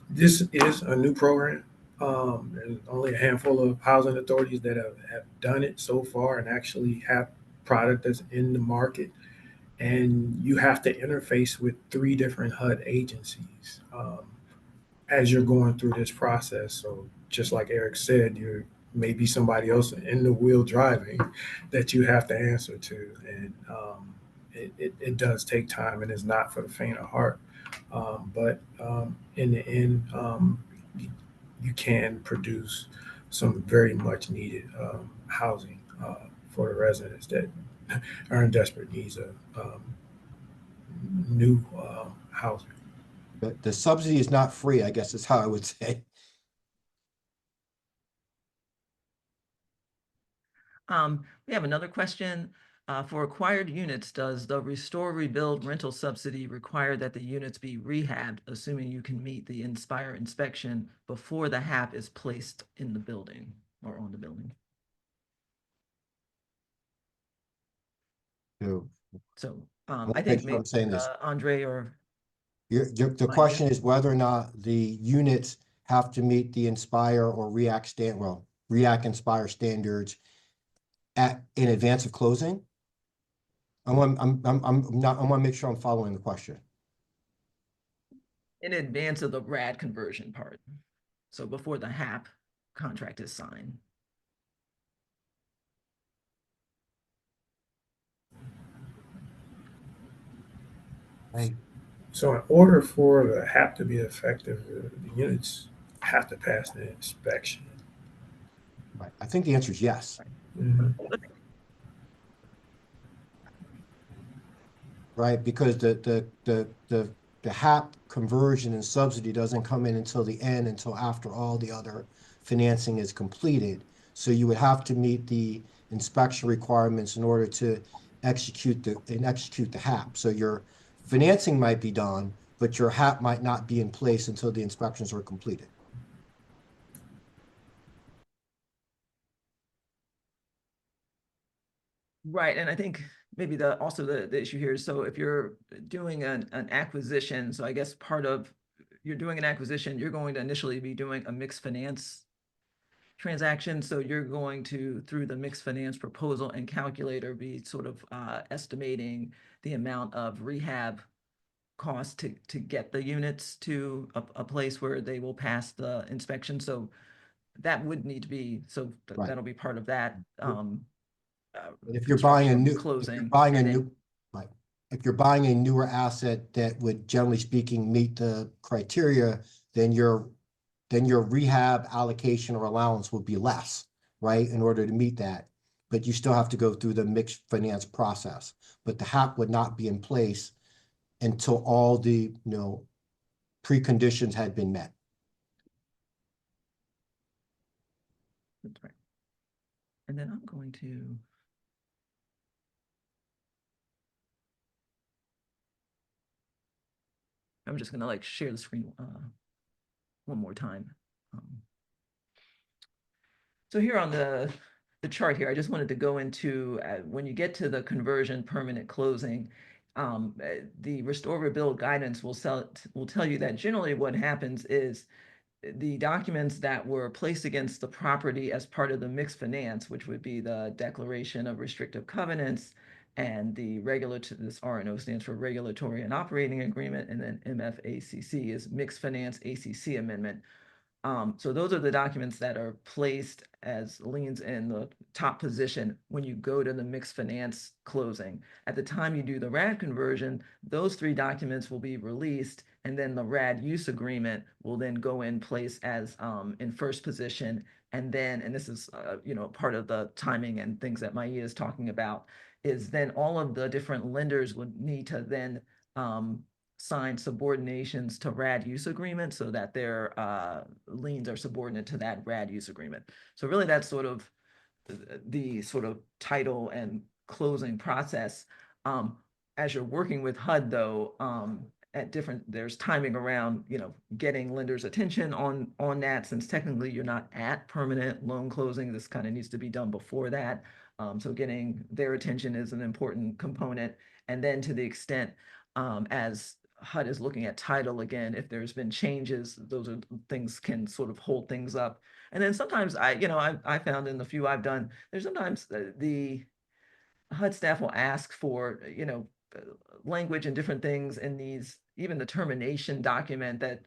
this is a new program. And only a handful of housing authorities that have done it so far and actually have product that's in the market. And you have to interface with 3 different HUD agencies as you're going through this process. So just like Eric said, you may be somebody else in the wheel driving that you have to answer to. And it does take time, and it's not for the faint of heart. But in the end, you can produce some very much needed housing for the residents that are in desperate needs of new housing. But the subsidy is not free, I guess is how I would say. We have another question. For acquired units, does the Restore Rebuild rental subsidy require that the units be rehabbed, assuming you can meet the Inspire inspection before the HAP is placed in the building or on the building? So wanna I make think sure maybe I'm saying this. Andre or The Maya. question is whether or not the units have to meet the Inspire or React Inspire standards in advance of closing. I want to make sure I'm following the question. in advance of the RAD conversion part. So before the HAP contract is signed. Right. So in order for the HAP to be effective, the units have to pass the inspection. Right. I think the answer is yes. Mhm. Right? Because the HAP conversion and subsidy doesn't come in until the end, until after all the other financing is completed. So you would have to meet the inspection requirements in order to execute the HAP. So your financing might be done, but your HAP might not be in place until the inspections are completed. Right, and I think maybe also the issue here is, so if you're doing an acquisition, so I guess you're doing an acquisition, you're going to initially be doing a mixed finance transaction. So you're going to, through the mixed finance proposal and calculator, be sort of estimating the amount of rehab cost to get the units to a place where they will pass the inspection. So that would need to be, Right. that'll be part of that. But if you're buying Closing, right, if you're buying a newer asset that would, generally speaking, meet the criteria, then your rehab allocation or allowance would be less, right, in order to meet that. But you still have to go through the mixed finance process. But the HAP would not be in place until all the, preconditions had been met. That's right. And then I'm just gonna like share the screen one more time. So here on the chart here, I just wanted to go into when you get to the conversion permanent closing, the restore rebuild guidance will tell you that generally what happens is the documents that were placed against the property as part of the mixed finance, which would be the declaration of restrictive covenants and the this RNO stands for regulatory and operating agreement, and then MFACC is mixed finance ACC amendment. So those are the documents that are placed as liens in the top position when you go to the mixed finance closing. At the time you do the RAD conversion, those three documents will be released, and then the RAD use agreement will then go in place as in first position. And then, and this is part of the timing and things that Maya is talking about, is then all of the different lenders would need to then sign subordinations to RAD use agreement so that their liens are subordinate to that RAD use agreement. So really that's sort of the sort of title and closing process. As you're working with HUD though, there's timing around, getting lenders' attention on that, since technically you're not at permanent loan closing. This kind of needs to be done before that. So getting their attention is an important component. And then to the extent as HUD is looking at title again, if there's been changes, those are things can sort of hold things up. And then sometimes I found in the few I've done, there's sometimes the HUD staff will ask for, language and different things in these, even the termination document that,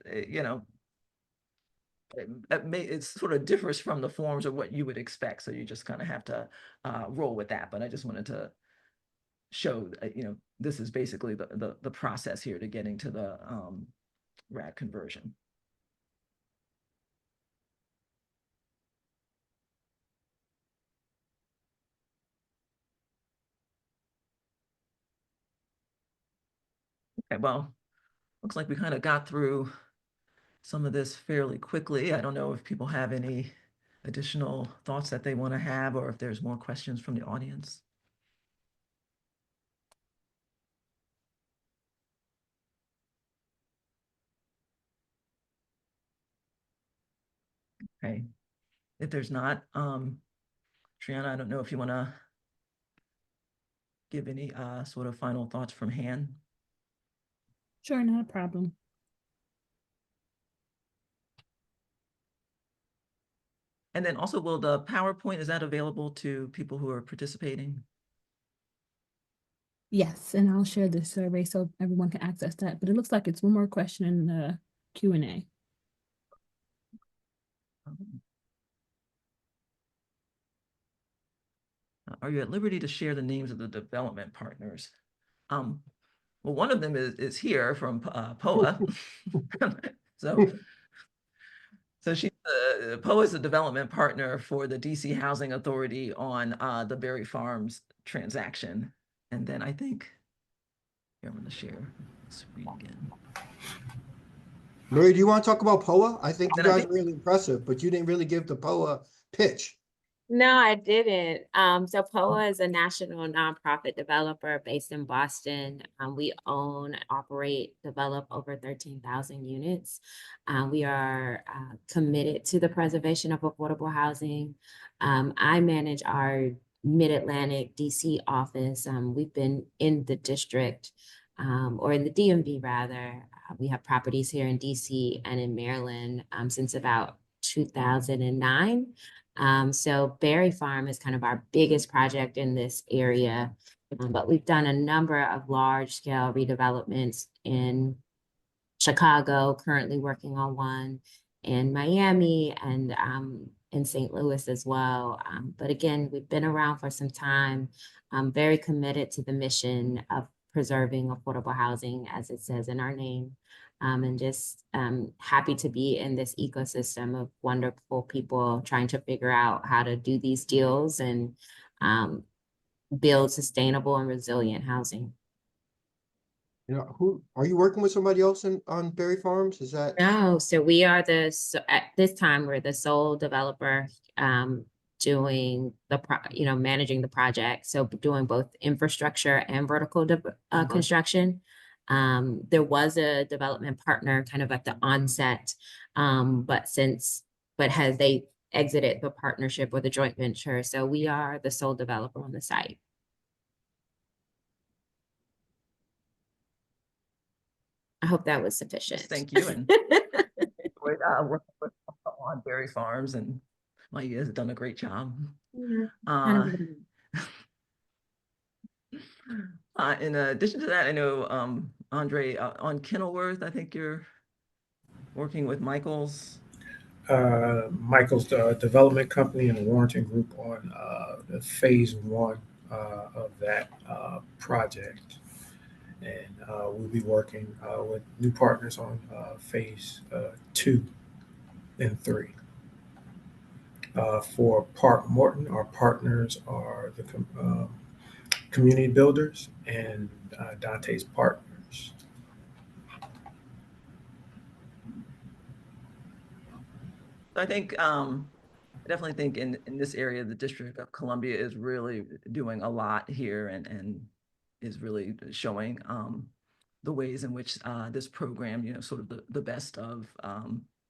it sort of differs from the forms of what you would expect. So you just kind of have to roll with that. But I just wanted to show, this is basically the process here to getting to the RAD conversion. Okay, well, looks like we kind of got through some of this fairly quickly. I don't know if people have any additional thoughts that they want to have, or if there's more questions from the audience. Okay, if there's not, Triana, I don't know if you want to give any sort of final thoughts from Han? Sure, not a problem. And then also, will the PowerPoint, is that available to people who are participating? Yes, and I'll share the survey so everyone can access that. But it looks like it's one more question in the Q&A. Are you at liberty to share the names of the development partners? Well, one of them is here from POA. So she's POA is the development partner for the DC Housing Authority on the Berry Farms transaction. And then I think, here, I'm going to share the screen again. Marie, do you want to talk about POA? I think you Then I guys think- are really impressive, but you didn't really give the POA pitch. No, I didn't. So POA is a national nonprofit developer based in Boston. We own, operate, develop over 13,000 units. We are committed to the preservation of affordable housing. I manage our Mid-Atlantic DC office. We've been in the district, or in the DMV rather. We have properties here in DC and in Maryland since about 2009. So Berry Farm is kind of our biggest project in this area, but we've done a number of large scale redevelopments in Chicago, currently working on one in Miami and in St. Louis as well. But again, we've been around for some time. I'm very committed to the mission of preserving affordable housing, as it says in our name. And just happy to be in this ecosystem of wonderful people trying to figure out how to do these deals and build sustainable and resilient housing. You know, who are you working with somebody else on Berry Farms? Is that No, so we are at this time, we're the sole developer doing managing the project. So doing both infrastructure and vertical construction. There was a development partner kind of at the onset, but has they exited the partnership or the joint venture. So we are the sole developer on the site. I hope that was sufficient. Yes, thank you. And working on Berry Farms, and Maya has done a great job. In addition to that, I know Andre on Kenilworth, I think you're working with Michael's Development Company and the Warrington Group on the phase 1 of that project. And we'll be working with new partners on phase 2 and 3. For Park Morton, our partners are the community builders and Dante's partners. I think I definitely think in this area, the District of Columbia is really doing a lot here and is really showing the ways in which this program, sort of the best of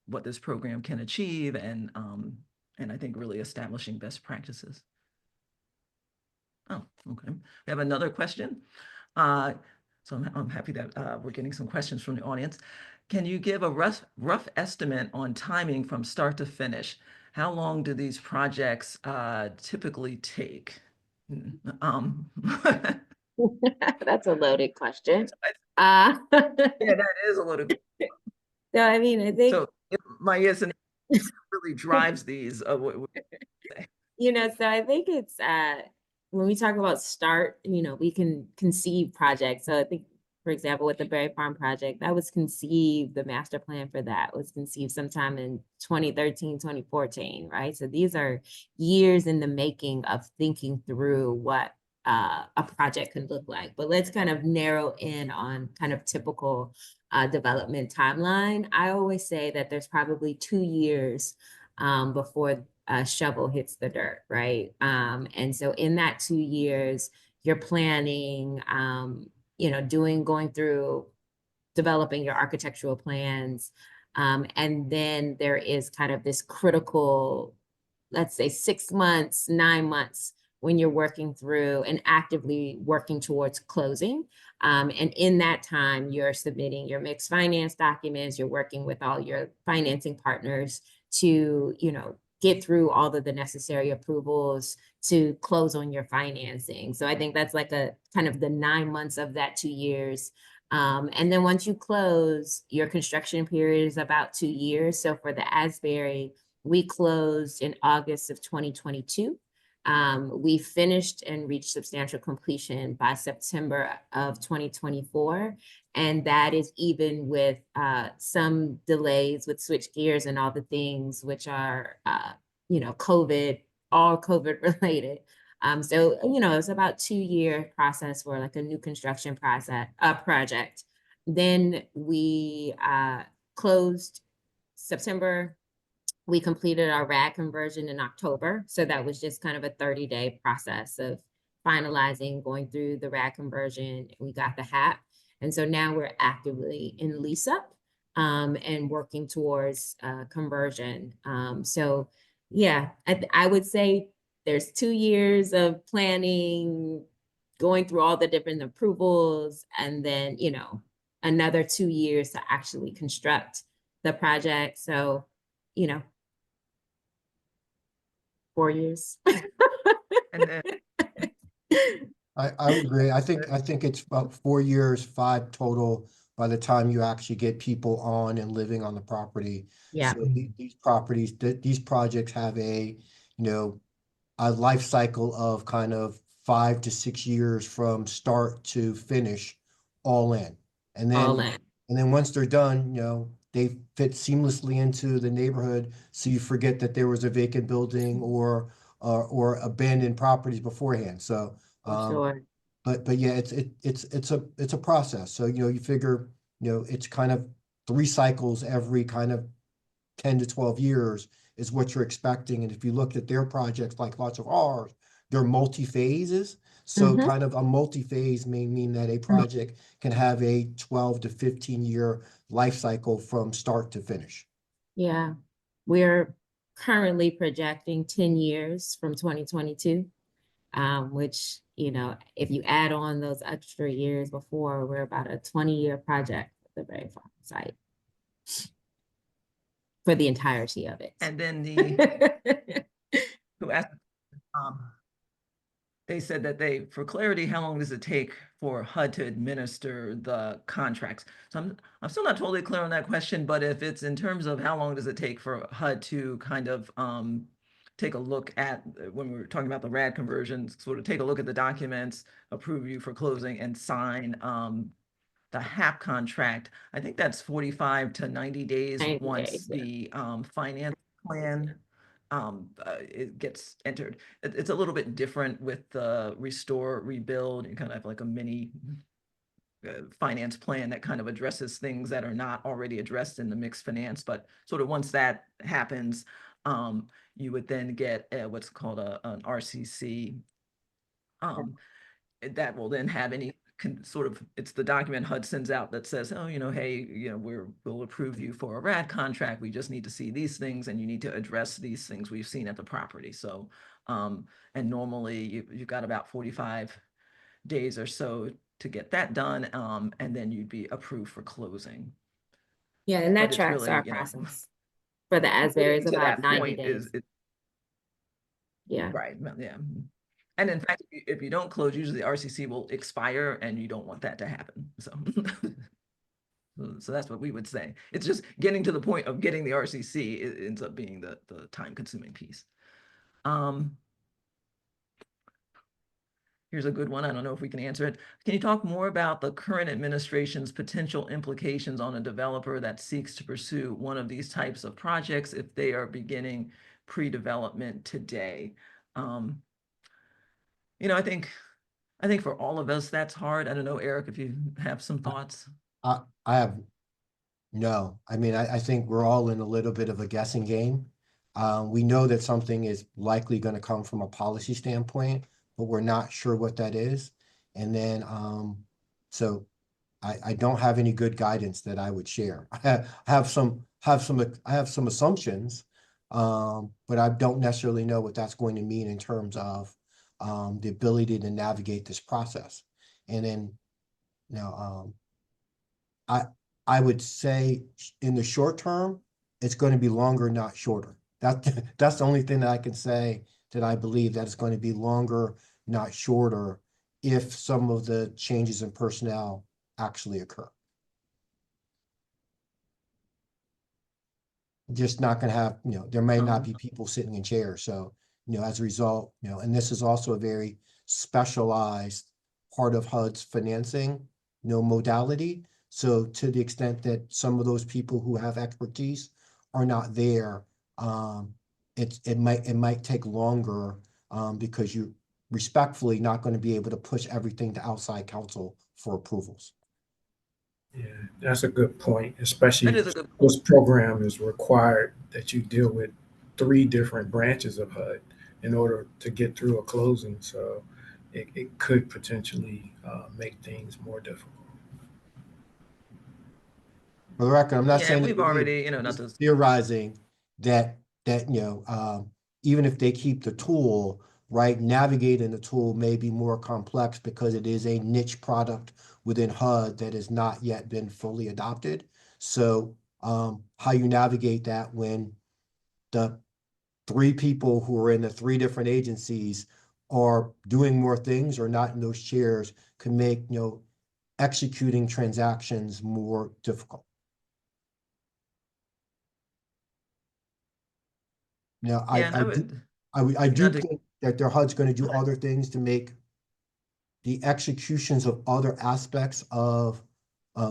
what this program can achieve, and I think really establishing best practices. Oh, okay. We have another question. So I'm happy that we're getting some questions from the audience. Can you give a rough estimate on timing from start to finish? How long do these projects typically take? That's a loaded question. Yeah, that is a loaded. So I mean, I think So Maya really drives these. so I think it's when we talk about start, we can conceive projects. So I think, for example, with the Berry Farm project, that was conceived, the master plan for that was conceived sometime in 2013, 2014, right? So these are years in the making of thinking through what a project could look like. But let's kind of narrow in on kind of typical development timeline. I always say that there's probably 2 years before a shovel hits the dirt, right? And so in that 2 years, you're planning, going through developing your architectural plans. And then there is kind of this critical, let's say 6 months, 9 months when you're working through and actively working towards closing. And in that time, you're submitting your mixed finance documents, you're working with all your financing partners to, get through all of the necessary approvals to close on your financing. So I think that's like a kind of the 9 months of that 2 years. And then once you close, your construction period is about 2 years. So for the Asbury, we closed in August of 2022. We finished and reached substantial completion by September of 2024. And that is even with some delays with switch gears and all the things which are, COVID, all COVID related. So, it's about 2-year process for like a new construction project. Then we closed September. We completed our RAD conversion in October. So that was just kind of a 30-day process of finalizing, going through the RAD conversion. We got the HAP. And so now we're actively in lease up and working towards conversion. So yeah, I would say there's 2 years of planning, going through all the different approvals, and then, another 2 years to actually construct the project. So, 4 years. And then I would agree. I think it's about 4 years, 5 total by the time you actually get people on and living on the property. Yeah. So these projects have a life cycle of kind of 5 to 6 years from start to finish, all in. And All then in. once they're done, they fit seamlessly into the neighborhood. So you forget that there was a vacant building or abandoned properties beforehand. So Sure. but yeah, it's a process. So you figure it's kind of 3 cycles every kind of 10 to 12 years is what you're expecting. And if you looked at their projects, like lots of ours, they're multi-phases. So Mhm. kind of a multi-phase may mean that a project can have a 12 to 15-year life cycle from start to finish. Yeah. We're currently projecting 10 years from 2022, which, if you add on those extra years before, we're about a 20-year project at the very farm site for the entirety of it. And then who asked, they said that for clarity, how long does it take for HUD to administer the contracts? So I'm still not totally clear on that question, but if it's in terms of how long does it take for HUD to kind of take a look at, when we were talking about the RAD conversions, sort of take a look at the documents, approve you for closing, and sign the HAP contract, I think that's 45 to 90 days 90 once days, yeah. the finance plan it gets entered. It's a little bit different with the restore, rebuild. You kind of have like a mini finance plan that kind of addresses things that are not already addressed in the mixed finance. But sort of once that happens, you would then get what's called an RCC that will then have any it's the document HUD sends out that says, oh, hey, we'll approve you for a RAD contract. We just need to see these things, and you need to address these things we've seen at the property. So, and normally you've got about 45 days or so to get that done, and then you'd be approved for closing. Yeah, and that But it's tracks really, our process for the Asbury is to about that 90 point days. Yeah. Right. Yeah. And in fact, if you don't close, usually the RCC will expire, and you don't want that to happen. So, so that's what we would say. It's just getting to the point of getting the RCC, it ends up being the time-consuming piece. Here's a good one. I don't know if we can answer it. Can you talk more about the current administration's potential implications on a developer that seeks to pursue one of these types of projects if they are beginning pre-development today? I think for all of us, that's hard. I don't know, Eric, if you have some thoughts. I have no. I mean, I think we're all in a little bit of a guessing game. We know that something is likely going to come from a policy standpoint, but we're not sure what that is. And then, so I don't have any good guidance that I would share. I have some assumptions, but I don't necessarily know what that's going to mean in terms of the ability to navigate this process. And then, you know, I would say in the short term, it's going to be longer, not shorter. That's the only thing that I can say, that I believe that it's going to be longer, not shorter, if some of the changes in personnel actually occur. Just not going to have, you know, there may not be people sitting in chairs. So, you know, as a result, you know, and this is also a very specialized part of HUD's financing, you know, modality. So to the extent that some of those people who have expertise are not there, it might take longer, because you're respectfully not going to be able to push everything to outside counsel for approvals. Yeah, that's a good point, That especially is a good this point. program is required that you deal with 3 different branches of HUD in order to get through a closing. So it could potentially make things more difficult. For the record, I'm not Yeah, and saying we've that it is. already, you know, I'm not just to, theorizing that, you know, even if they keep the tool, right, navigating the tool may be more complex because it is a niche product within HUD that has not yet been fully adopted. So how you navigate that when the 3 people who are in the 3 different agencies are doing more things or not in those chairs can make, you know, executing transactions more difficult. Now, yeah, and I would, I do not to, think that their HUD's going to do other things to make the executions of other aspects of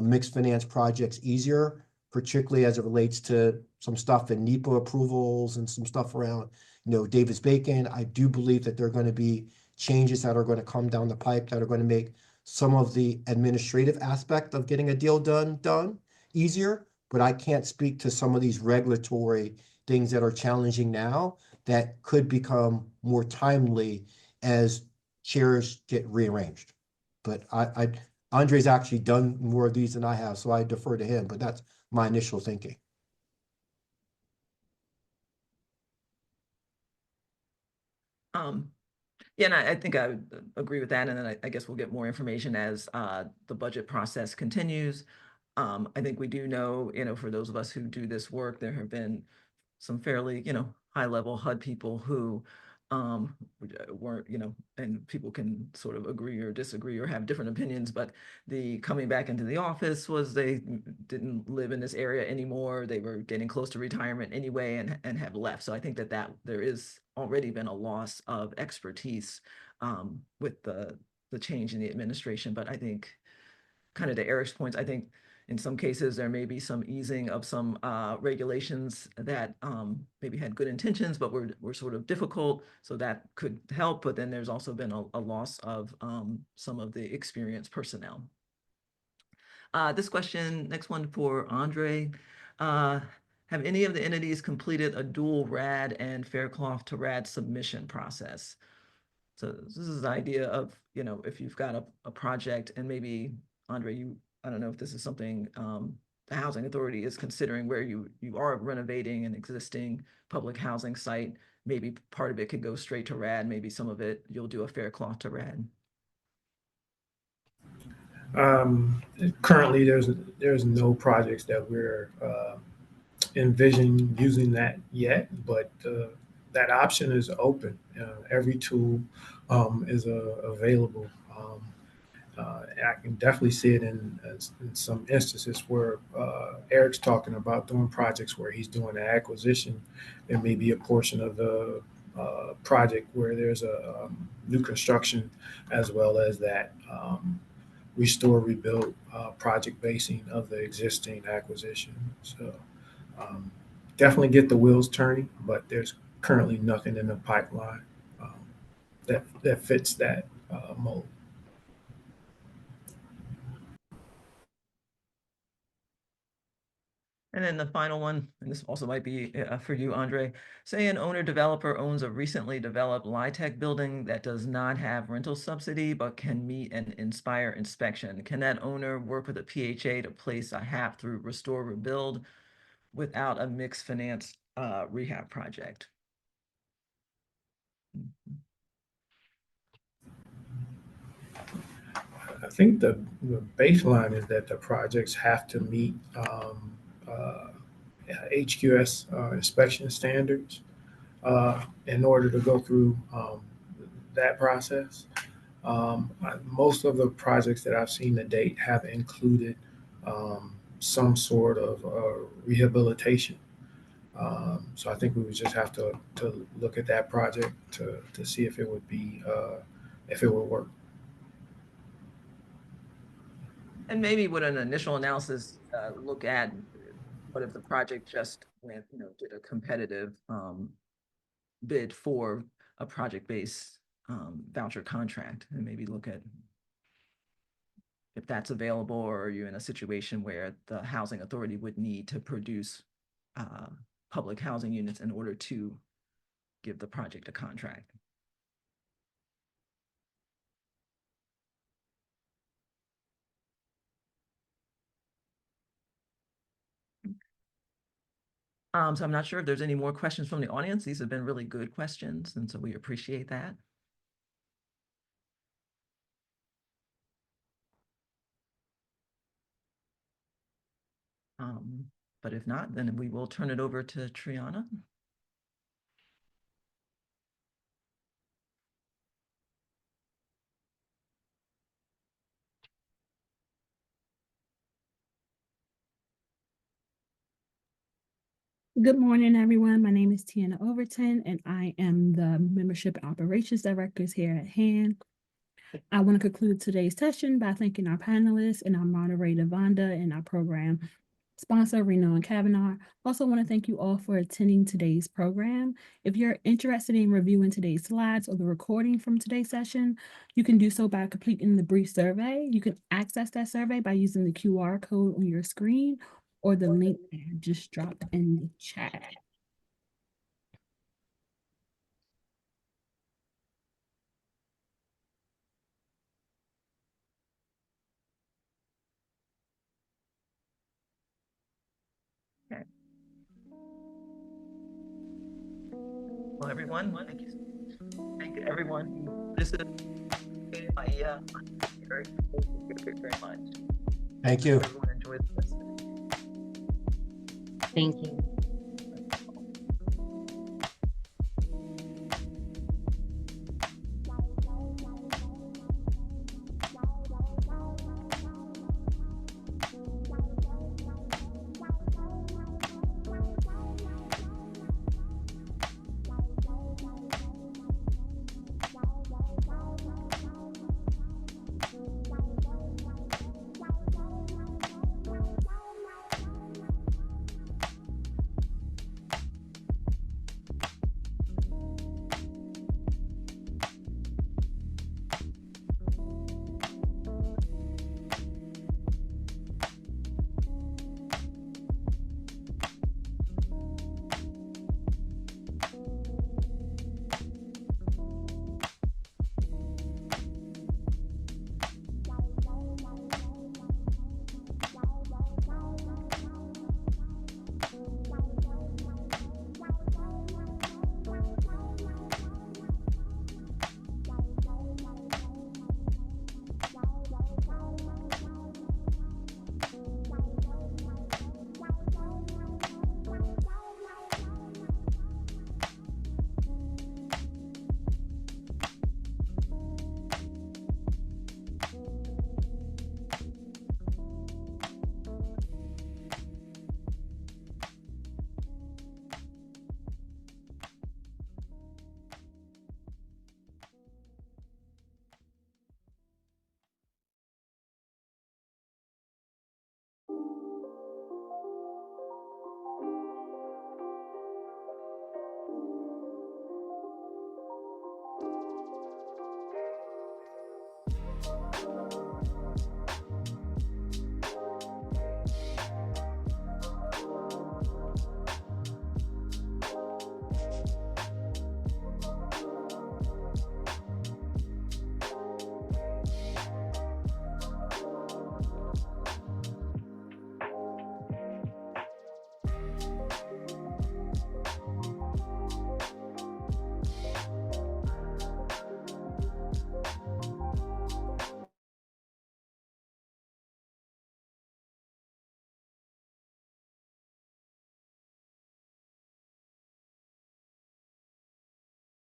mixed finance projects easier, particularly as it relates to some stuff in NEPA approvals and some stuff around, you know, Davis-Bacon. I do believe that there are going to be changes that are going to come down the pipe that are going to make some of the administrative aspect of getting a deal done easier. But I can't speak to some of these regulatory things that are challenging now that could become more timely as chairs get rearranged. But Andre's actually done more of these than I have, so I defer to him, but that's my initial thinking. yeah, and I think I would agree with that. And then I guess we'll get more information as the budget process continues. I think we do know, you know, for those of us who do this work, there have been some fairly, you know, high level HUD people who weren't, you know, and people can sort of agree or disagree or have different opinions, but the coming back into the office was they didn't live in this area anymore. They were getting close to retirement anyway and have left. So I think that there is already been a loss of expertise with the change in the administration. But I think kind of to Eric's points, I think in some cases there may be some easing of some regulations that maybe had good intentions, but were sort of difficult. So that could help. But then there's also been a loss of some of the experienced personnel. This question, next one for Andre. Have any of the entities completed a dual RAD and Faircloth-to-RAD submission process? So this is the idea of, you know, if you've got a project and maybe, Andre, I don't know if this is something the Housing Authority is considering where you are renovating an existing public housing site. Maybe part of it could go straight to RAD. Maybe some of it you'll do a Faircloth-to-RAD. Currently, there's no projects that we're envisioning using that yet, but that option is open. Every tool is available. I can definitely see it in some instances where Eric's talking about doing projects where he's doing the acquisition. There may be a portion of the project where there's a new construction, as well as that restore, rebuild project basing of the existing acquisition. So definitely get the wheels turning, but there's currently nothing in the pipeline that fits that mold. And then the final one, and this also might be for you, Andre. Say an owner developer owns a recently developed LIHTC building that does not have rental subsidy, but can meet an Inspire inspection. Can that owner work with a PHA to place a HAP through Restore Rebuild without a mixed finance rehab project? think the baseline is that the projects have to meet HQS inspection standards in order to go through that process. Most of the projects that I've seen to date have included some sort of rehabilitation. So I think we would just have to look at that project to see if it would be if it would work. And maybe with an initial analysis, look at what if the project just went, did a competitive bid for a project-based voucher contract, and maybe look at if that's available, or are you in a situation where the housing authority would need to produce public housing units in order to give the project a contract. So I'm not sure if there's any more questions from the audience. These have been really good questions, and so we appreciate that. But if not, then we will turn it over to Triana. Good morning, everyone. My name is Tiana Overton, and I am the Membership Operations Director here at HAND. I want to conclude today's session by thanking our panelists and our moderator, Vonda, and our program sponsor, Reno and Kavanaugh. Also want to thank you all for attending today's program. If you're interested in reviewing today's slides or the recording from today's session, you can do so by completing the brief survey. You can access that survey by using the QR code on your screen or the link that I just dropped in the chat. Okay. Well, everyone, thank everyone who listened. Very much. Thank you. Everyone enjoyed this. Thank you.